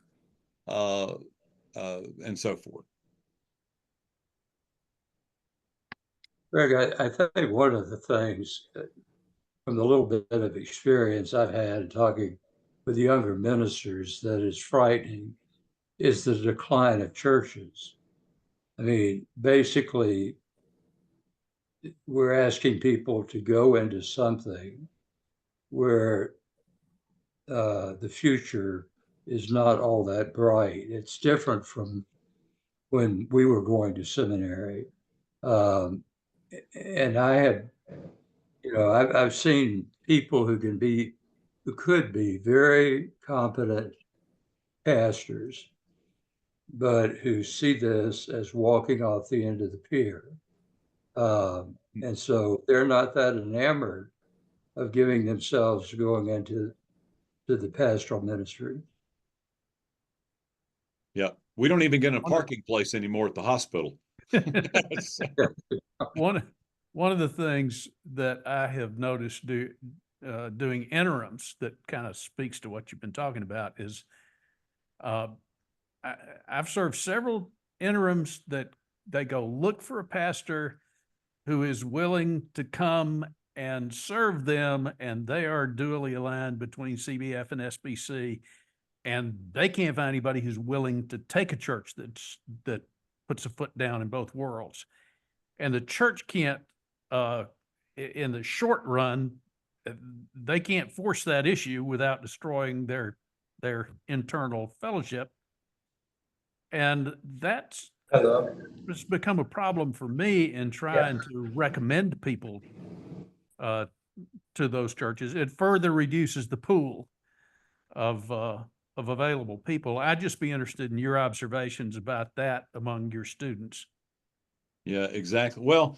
and so forth. Greg, I think one of the things from the little bit of experience I've had talking with younger ministers that is frightening is the decline of churches. I mean, basically, we're asking people to go into something where the future is not all that bright. It's different from when we were going to seminary. And I have, I've seen people who could be very competent pastors, but who see this as walking off the end of the pier. And so they're not that enamored of giving themselves going into the pastoral ministry. Yeah. We don't even get a parking place anymore at the hospital. One of the things that I have noticed doing interims that kind of speaks to what you've been talking about is I've served several interims that they go look for a pastor who is willing to come and serve them, and they are dually aligned between CBF and SBC, and they can't find anybody who's willing to take a church that puts a foot down in both worlds. And the church can't, in the short run, they can't force that issue without destroying their internal fellowship. And that's it's become a problem for me in trying to recommend people to those churches. It further reduces the pool of available people. I'd just be interested in your observations about that among your students. Yeah, exactly. Well,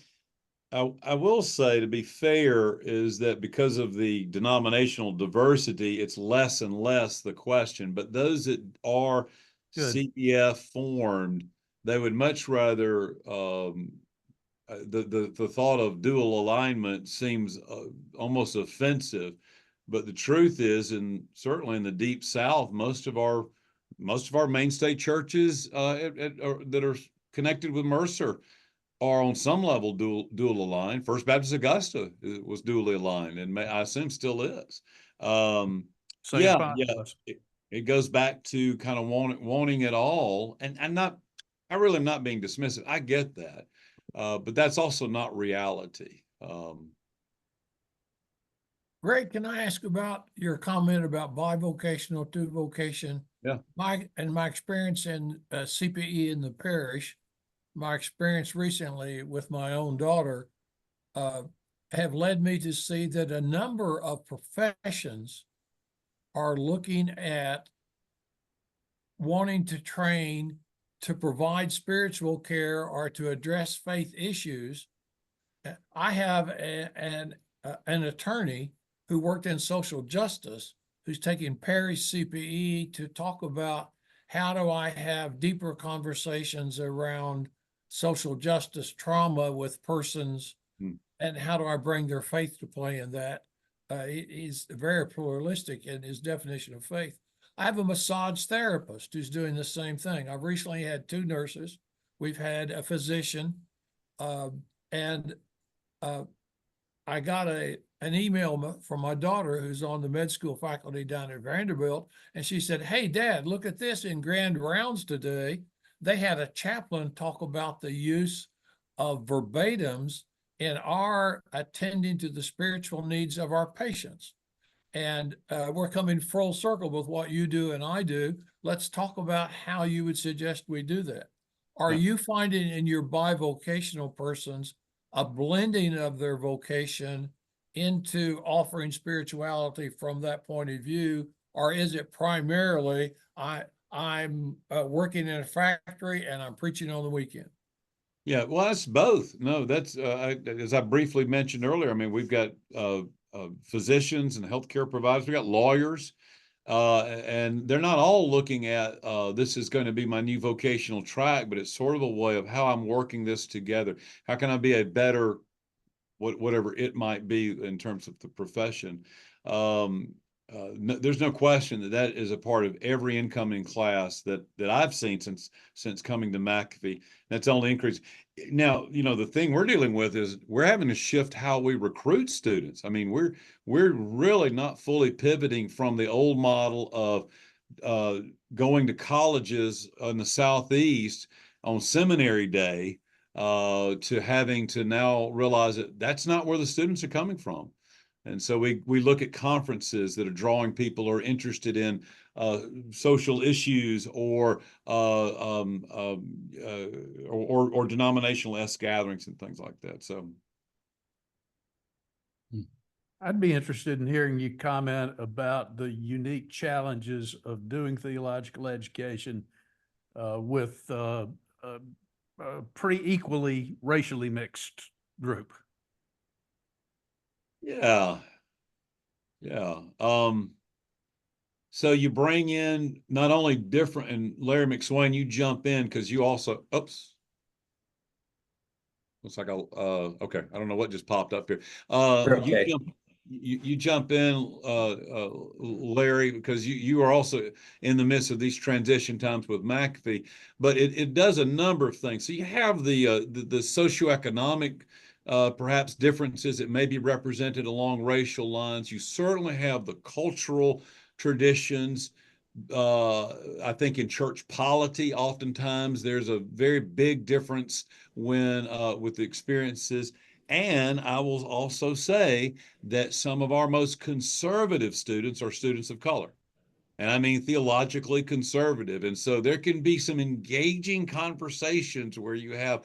I will say, to be fair, is that because of the denominational diversity, it's less and less the question. But those that are CBF formed, they would much rather the thought of dual alignment seems almost offensive. But the truth is, and certainly in the Deep South, most of our mainstay churches that are connected with Mercer are on some level dual aligned. First Baptist Augusta was dually aligned, and I assume still is. It goes back to kind of wanting it all, and I really am not being dismissive. I get that, but that's also not reality. Greg, can I ask about your comment about bivocational to vocation? Yeah. My experience in CPE in the parish, my experience recently with my own daughter, have led me to see that a number of professions are looking at wanting to train to provide spiritual care or to address faith issues. I have an attorney who worked in social justice who's taking parish CPE to talk about how do I have deeper conversations around social justice trauma with persons, and how do I bring their faith to play in that? He's very pluralistic in his definition of faith. I have a massage therapist who's doing the same thing. I've recently had 2 nurses. We've had a physician, and I got an email from my daughter who's on the med school faculty down at Vanderbilt, and she said, "Hey, Dad, look at this in Grand Rounds today. They had a chaplain talk about the use of verbatims in our attending to the spiritual needs of our patients. And we're coming full circle with what you do and I do. Let's talk about how you would suggest we do that." Are you finding in your bivocational persons a blending of their vocation into offering spirituality from that point of view? Or is it primarily, I'm working in a factory and I'm preaching on the weekend? Yeah, well, that's both. No, that's as I briefly mentioned earlier. I mean, we've got physicians and healthcare providers. We've got lawyers, and they're not all looking at this is going to be my new vocational track, but it's sort of a way of how I'm working this together. How can I be a better whatever it might be in terms of the profession. There's no question that that is a part of every incoming class that I've seen since coming to McAfee. That's only increased. Now, the thing we're dealing with is we're having to shift how we recruit students. I mean, we're really not fully pivoting from the old model of going to colleges in the Southeast on seminary day to having to now realize that that's not where the students are coming from. And so we look at conferences that are drawing people who are interested in social issues or denominational gatherings and things like that. So I'd be interested in hearing you comment about the unique challenges of doing theological education with a pretty equally racially mixed group. Yeah. So you bring in not only different, and Larry McSwain, you jump in because you also, oops. Looks like okay. I don't know what just popped up here. Okay. You jump in, Larry, because you are also in the midst of these transition times with McAfee, but it does a number of things. So you have the socioeconomic perhaps differences that may be represented along racial lines. You certainly have the cultural traditions. I think in church polity, oftentimes there's a very big difference when with the experiences. And I will also say that some of our most conservative students are students of color. And I mean theologically conservative. And so there can be some engaging conversations where you have,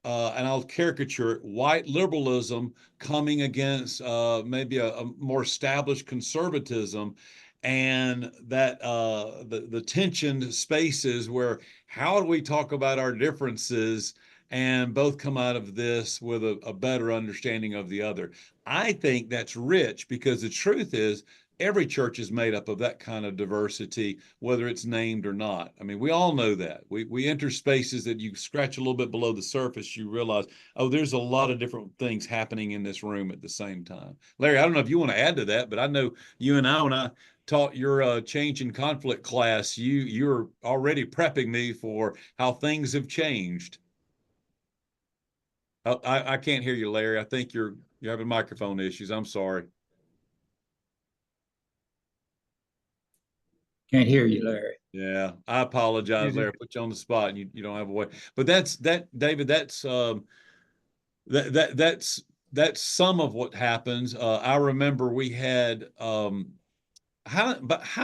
and I'll caricature it, white liberalism coming against maybe a more established conservatism, and that the tensioned spaces where how do we talk about our differences and both come out of this with a better understanding of the other. I think that's rich because the truth is every church is made up of that kind of diversity, whether it's named or not. I mean, we all know that. We enter spaces that you scratch a little bit below the surface, you realize, oh, there's a lot of different things happening in this room at the same time. Larry, I don't know if you want to add to that, but I know you and I, when I taught your change in conflict class, you're already prepping me for how things have changed. I can't hear you, Larry. I think you're having microphone issues. I'm sorry. Can't hear you, Larry. Yeah, I apologize, Larry. I put you on the spot and you don't have a way. But that's David, that's that's some of what happens. I remember we had how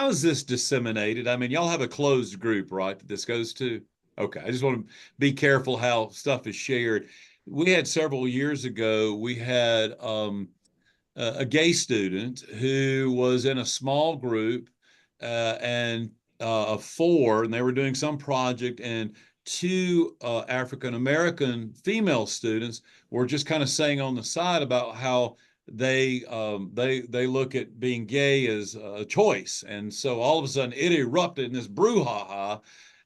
is this disseminated? I mean, y'all have a closed group, right, that this goes to? Okay, I just want to be careful how stuff is shared. We had several years ago, we had a gay student who was in a small group and of four, and they were doing some project, and two African American female students were just kind of saying on the side about how they look at being gay as a choice, and so all of a sudden it erupted in this brouhaha,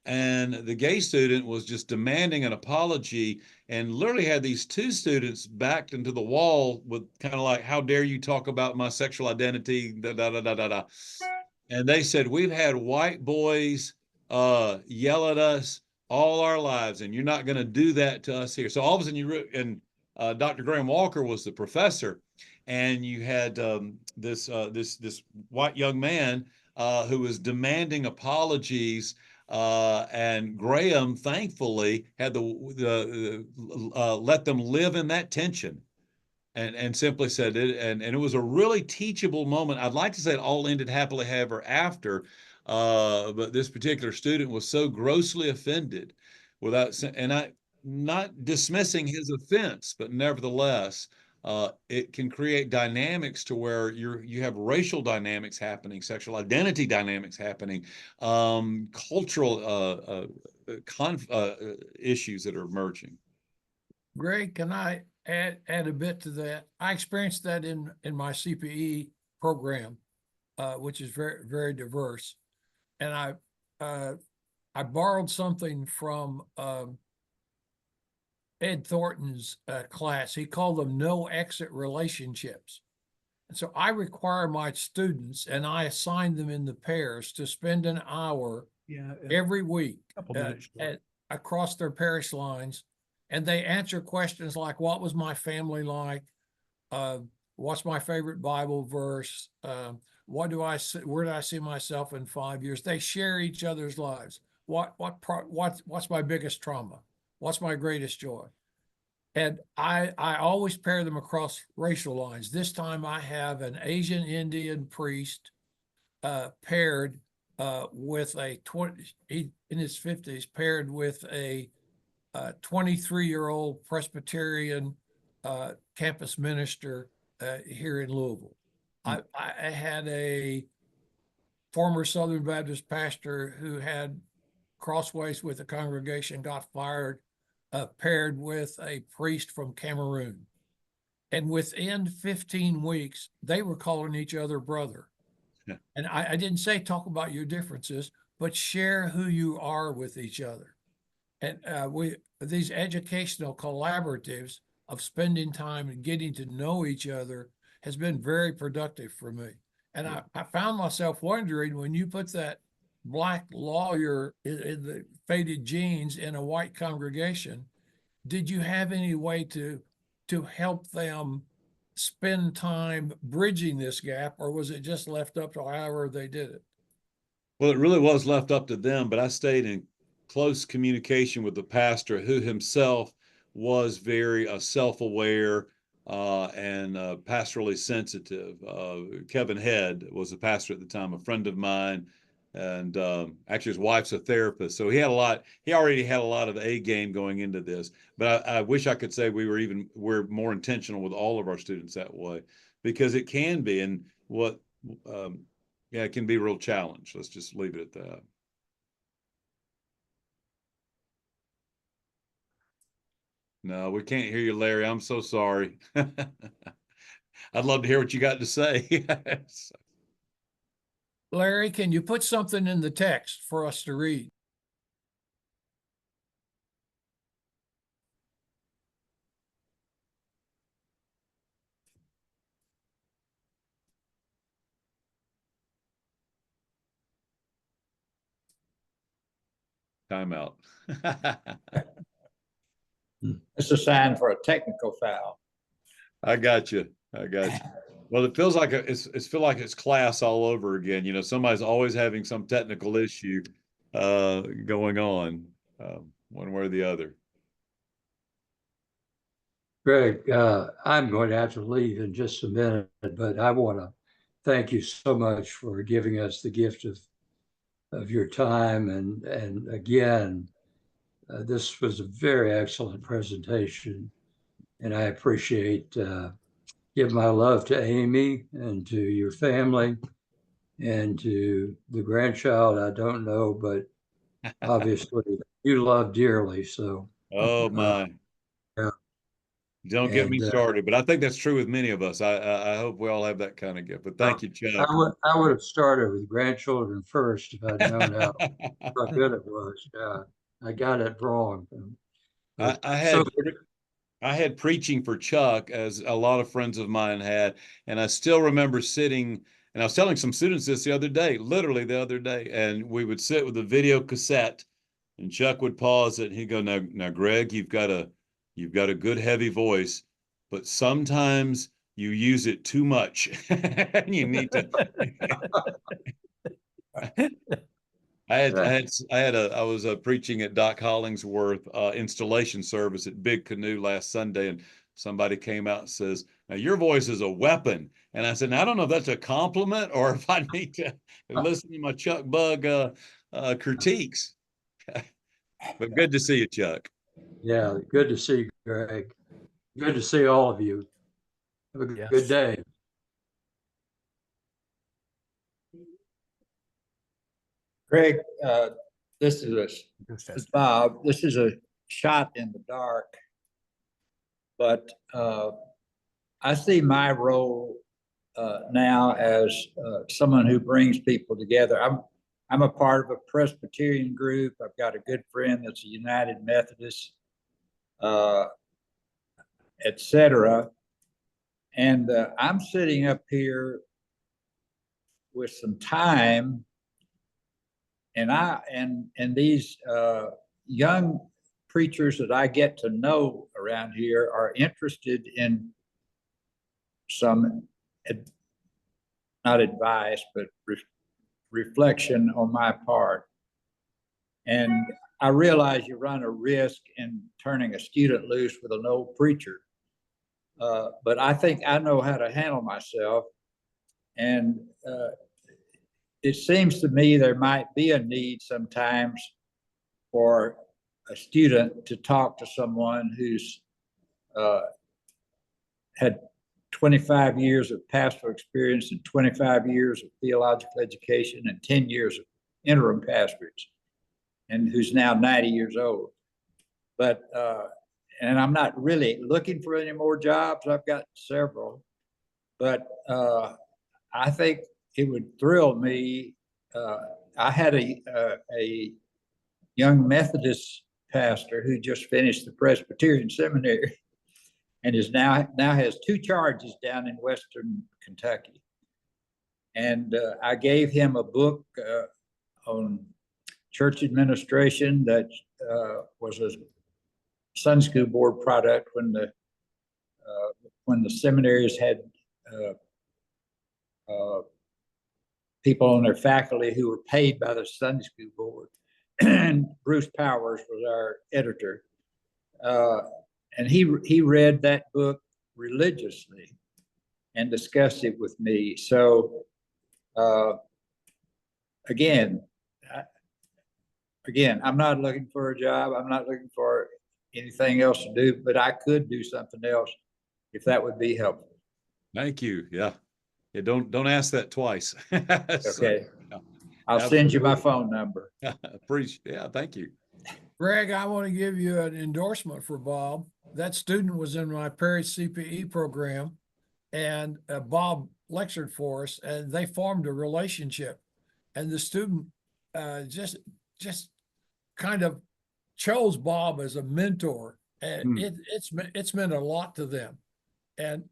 and the gay student was just demanding an apology and literally had these two students backed into the wall with kind of like, how dare you talk about my sexual identity, da, da, da, da, da, da. And they said, we've had white boys yell at us all our lives, and you're not going to do that to us here. So all of a sudden Dr. Graham Walker was the professor, and you had this white young man who was demanding apologies, and Graham thankfully had the let them live in that tension, and simply said it, and it was a really teachable moment. I'd like to say it all ended happily ever after, but this particular student was so grossly offended without, and I not dismissing his offense, but nevertheless, it can create dynamics to where you have racial dynamics happening, sexual identity dynamics happening, cultural issues that are emerging. Greg, can I add a bit to that? I experienced that in my CPE program, which is very, very diverse. And I borrowed something from Ed Thornton's class. He called them no exit relationships. And so I require my students, and I assign them in the pairs to spend an hour every week across their parish lines. And they answer questions like, what was my family like? What's my favorite Bible verse? Where do I see myself in 5 years? They share each other's lives. What's my biggest trauma? What's my greatest joy? And I always pair them across racial lines. This time I have an Asian Indian priest paired with a in his 50s, paired with a 23-year-old Presbyterian campus minister here in Louisville. I had a former Southern Baptist pastor who had crossways with the congregation, got fired, paired with a priest from Cameroon. And within 15 weeks, they were calling each other brother. Yeah. And I didn't say talk about your differences, but share who you are with each other. And these educational collaboratives of spending time and getting to know each other has been very productive for me. And I found myself wondering, when you put that Black lawyer in the faded jeans in a white congregation, did you have any way to help them spend time bridging this gap, or was it just left up to however they did it? Well, it really was left up to them, but I stayed in close communication with the pastor, who himself was very self-aware and pastorally sensitive. Kevin Head was a pastor at the time, a friend of mine, and actually his wife's a therapist. So he already had a lot of A game going into this, but I wish I could say we're more intentional with all of our students that way, because it can be, and it can be a real challenge. Let's just leave it at that. No, we can't hear you, Larry. I'm so sorry. I'd love to hear what you got to say. Larry, can you put something in the text for us to read? Time out. It's a sign for a technical foul. I got you. Well, it feels like it's class all over again. You know, somebody's always having some technical issue going on, one way or the other. Greg, I'm going to have to leave in just a minute, but I want to thank you so much for giving us the gift of your time. And again, this was a very excellent presentation, and I appreciate give my love to Amy and to your family and to the grandchild I don't know, but obviously you love dearly. So oh my. Don't get me started, but I think that's true with many of us. I hope we all have that kind of gift. But thank you, Chuck. I would have started with grandchildren first if I'd known how good it was. Yeah, I got it wrong. I had preaching for Chuck, as a lot of friends of mine had, and I still remember sitting, and I was telling some students this the other day, literally the other day, and we would sit with a video cassette, and Chuck would pause it, and he'd go, "Now, Greg, you've got a good heavy voice, but sometimes you use it too much, and you need to." I was preaching at Doc Hollingsworth installation service at Big Canoe last Sunday, and somebody came out and says, "Now your voice is a weapon." And I said, "Now, I don't know if that's a compliment or if I need to listen to my Chuck Bug critiques." But good to see you, Chuck. Yeah, good to see you, Greg. Good to see all of you. Have a good day. Greg, this is Bob. This is a shot in the dark, but I see my role now as someone who brings people together. I'm a part of a Presbyterian group. I've got a good friend that's a United Methodist. etc. And I'm sitting up here with some time, and these young preachers that I get to know around here are interested in some, not advice, but reflection on my part. And I realize you run a risk in turning a student loose with an old preacher. But I think I know how to handle myself. And it seems to me there might be a need sometimes for a student to talk to someone who's had 25 years of pastoral experience and 25 years of theological education and 10 years of interim pastorage, and who's now 90 years old. But, and I'm not really looking for any more jobs. I've got several, but I think it would thrill me. I had a young Methodist pastor who just finished the Presbyterian Seminary and is now has 2 charges down in Western Kentucky. And I gave him a book on church administration that was a Sunday school board product when the seminaries had people on their faculty who were paid by the Sunday school board. And Bruce Powers was our editor. And he read that book religiously and discussed it with me. So again, I'm not looking for a job. I'm not looking for anything else to do, but I could do something else if that would be helpful. Thank you. Yeah. Don't ask that twice. Okay. So, yeah. I'll send you my phone number. Appreciate. Yeah. Thank you. Greg, I want to give you an endorsement for Bob. That student was in my Paris CPE program, and Bob lectured for us, and they formed a relationship. And the student just kind of chose Bob as a mentor, and it's meant a lot to them. And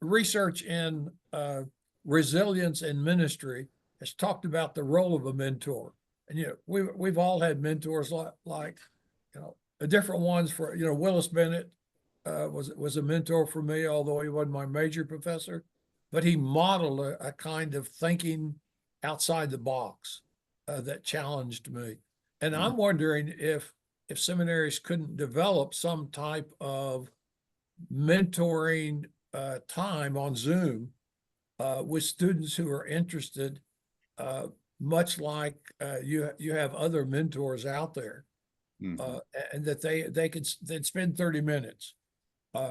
research in resilience in ministry has talked about the role of a mentor. And we've all had mentors like different ones. For Willis Bennett was a mentor for me, although he wasn't my major professor, but he modeled a kind of thinking outside the box that challenged me. And I'm wondering if seminaries couldn't develop some type of mentoring time on Zoom with students who are interested, much like you have other mentors out there, and that they'd spend 30 minutes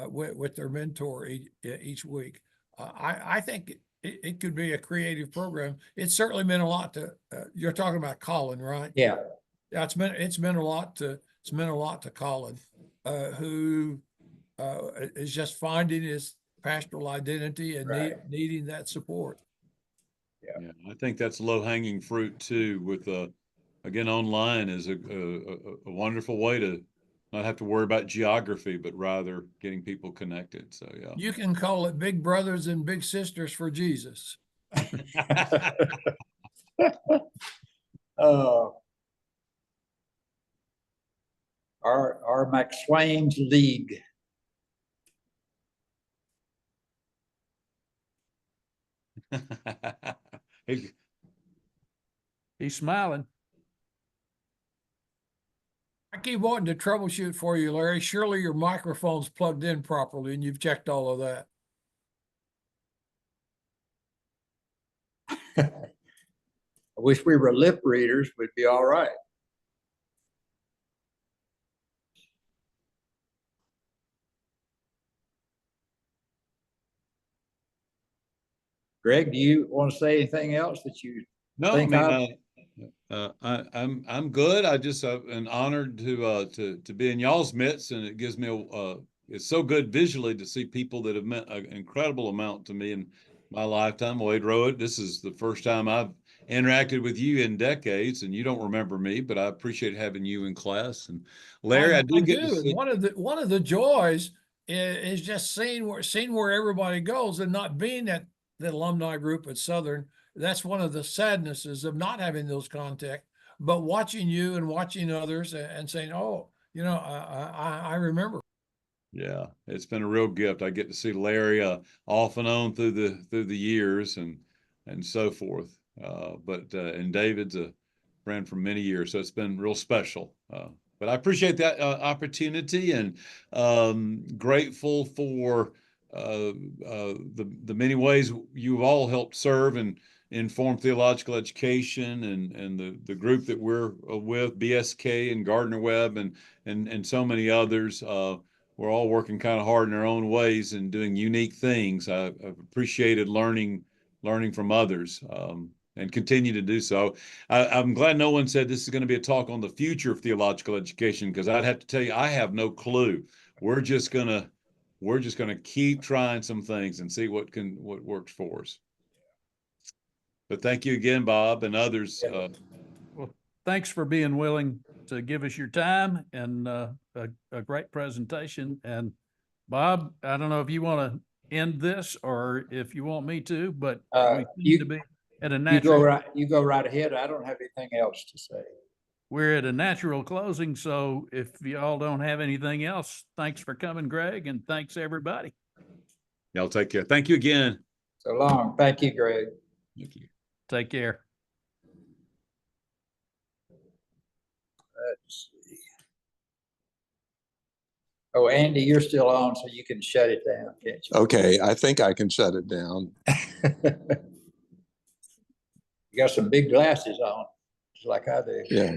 with their mentor each week. I think it could be a creative program. It certainly meant a lot to. You're talking about Colin, right? Yeah. Yeah, it's meant a lot to Colin, who is just finding his pastoral identity and needing that support. Yeah, I think that's low-hanging fruit too. With again, online is a wonderful way to not have to worry about geography, but rather getting people connected. So yeah, You can call it Big Brothers and Big Sisters for Jesus. Our McSwain's League. He's smiling. I keep wanting to troubleshoot for you, Larry. Surely your microphone's plugged in properly and you've checked all of that. I wish we were lip readers, we'd be all right. Greg, do you want to say anything else that you think of? I'm good. I just am honored to be in y'all's midst, and it gives me it's so good visually to see people that have meant an incredible amount to me in my lifetime. Wade Rowan, this is the first time I've interacted with you in decades, and you don't remember me, but I appreciate having you in class. And Larry, I do get to And see. one of the joys is just seeing where everybody goes and not being at the alumni group at Southern. That's one of the sadnesses of not having those contacts, but watching you and watching others and saying, oh, you know, I remember. Yeah, it's been a real gift. I get to see Larry off and on through the years and so forth. And David's a friend for many years, so it's been real special. But I appreciate that opportunity, and grateful for the many ways you've all helped serve and inform theological education, and the group that we're with, BSK and Gardner Webb and so many others. We're all working kind of hard in our own ways and doing unique things. I've appreciated learning from others, and continue to do so. I'm glad no one said this is going to be a talk on the future of theological education, because I'd have to tell you, I have no clue. We're just gonna keep trying some things and see what works for us. But thank you again, Bob, and others. Well, thanks for being willing to give us your time, and a great presentation. And Bob, I don't know if you want to end this or if you want me to, but we seem to be at a natural. You go right ahead. I don't have anything else to say. We're at a natural closing, so if y'all don't have anything else, thanks for coming, Greg, and thanks everybody. Y'all take care. Thank you again. So long. Thank you, Greg. Thank you. Take care. Let's see. Oh, Andy, you're still on, so you can shut it down, can't you? Okay, I think I can shut it down. You got some big glasses on, just like I do. Yeah.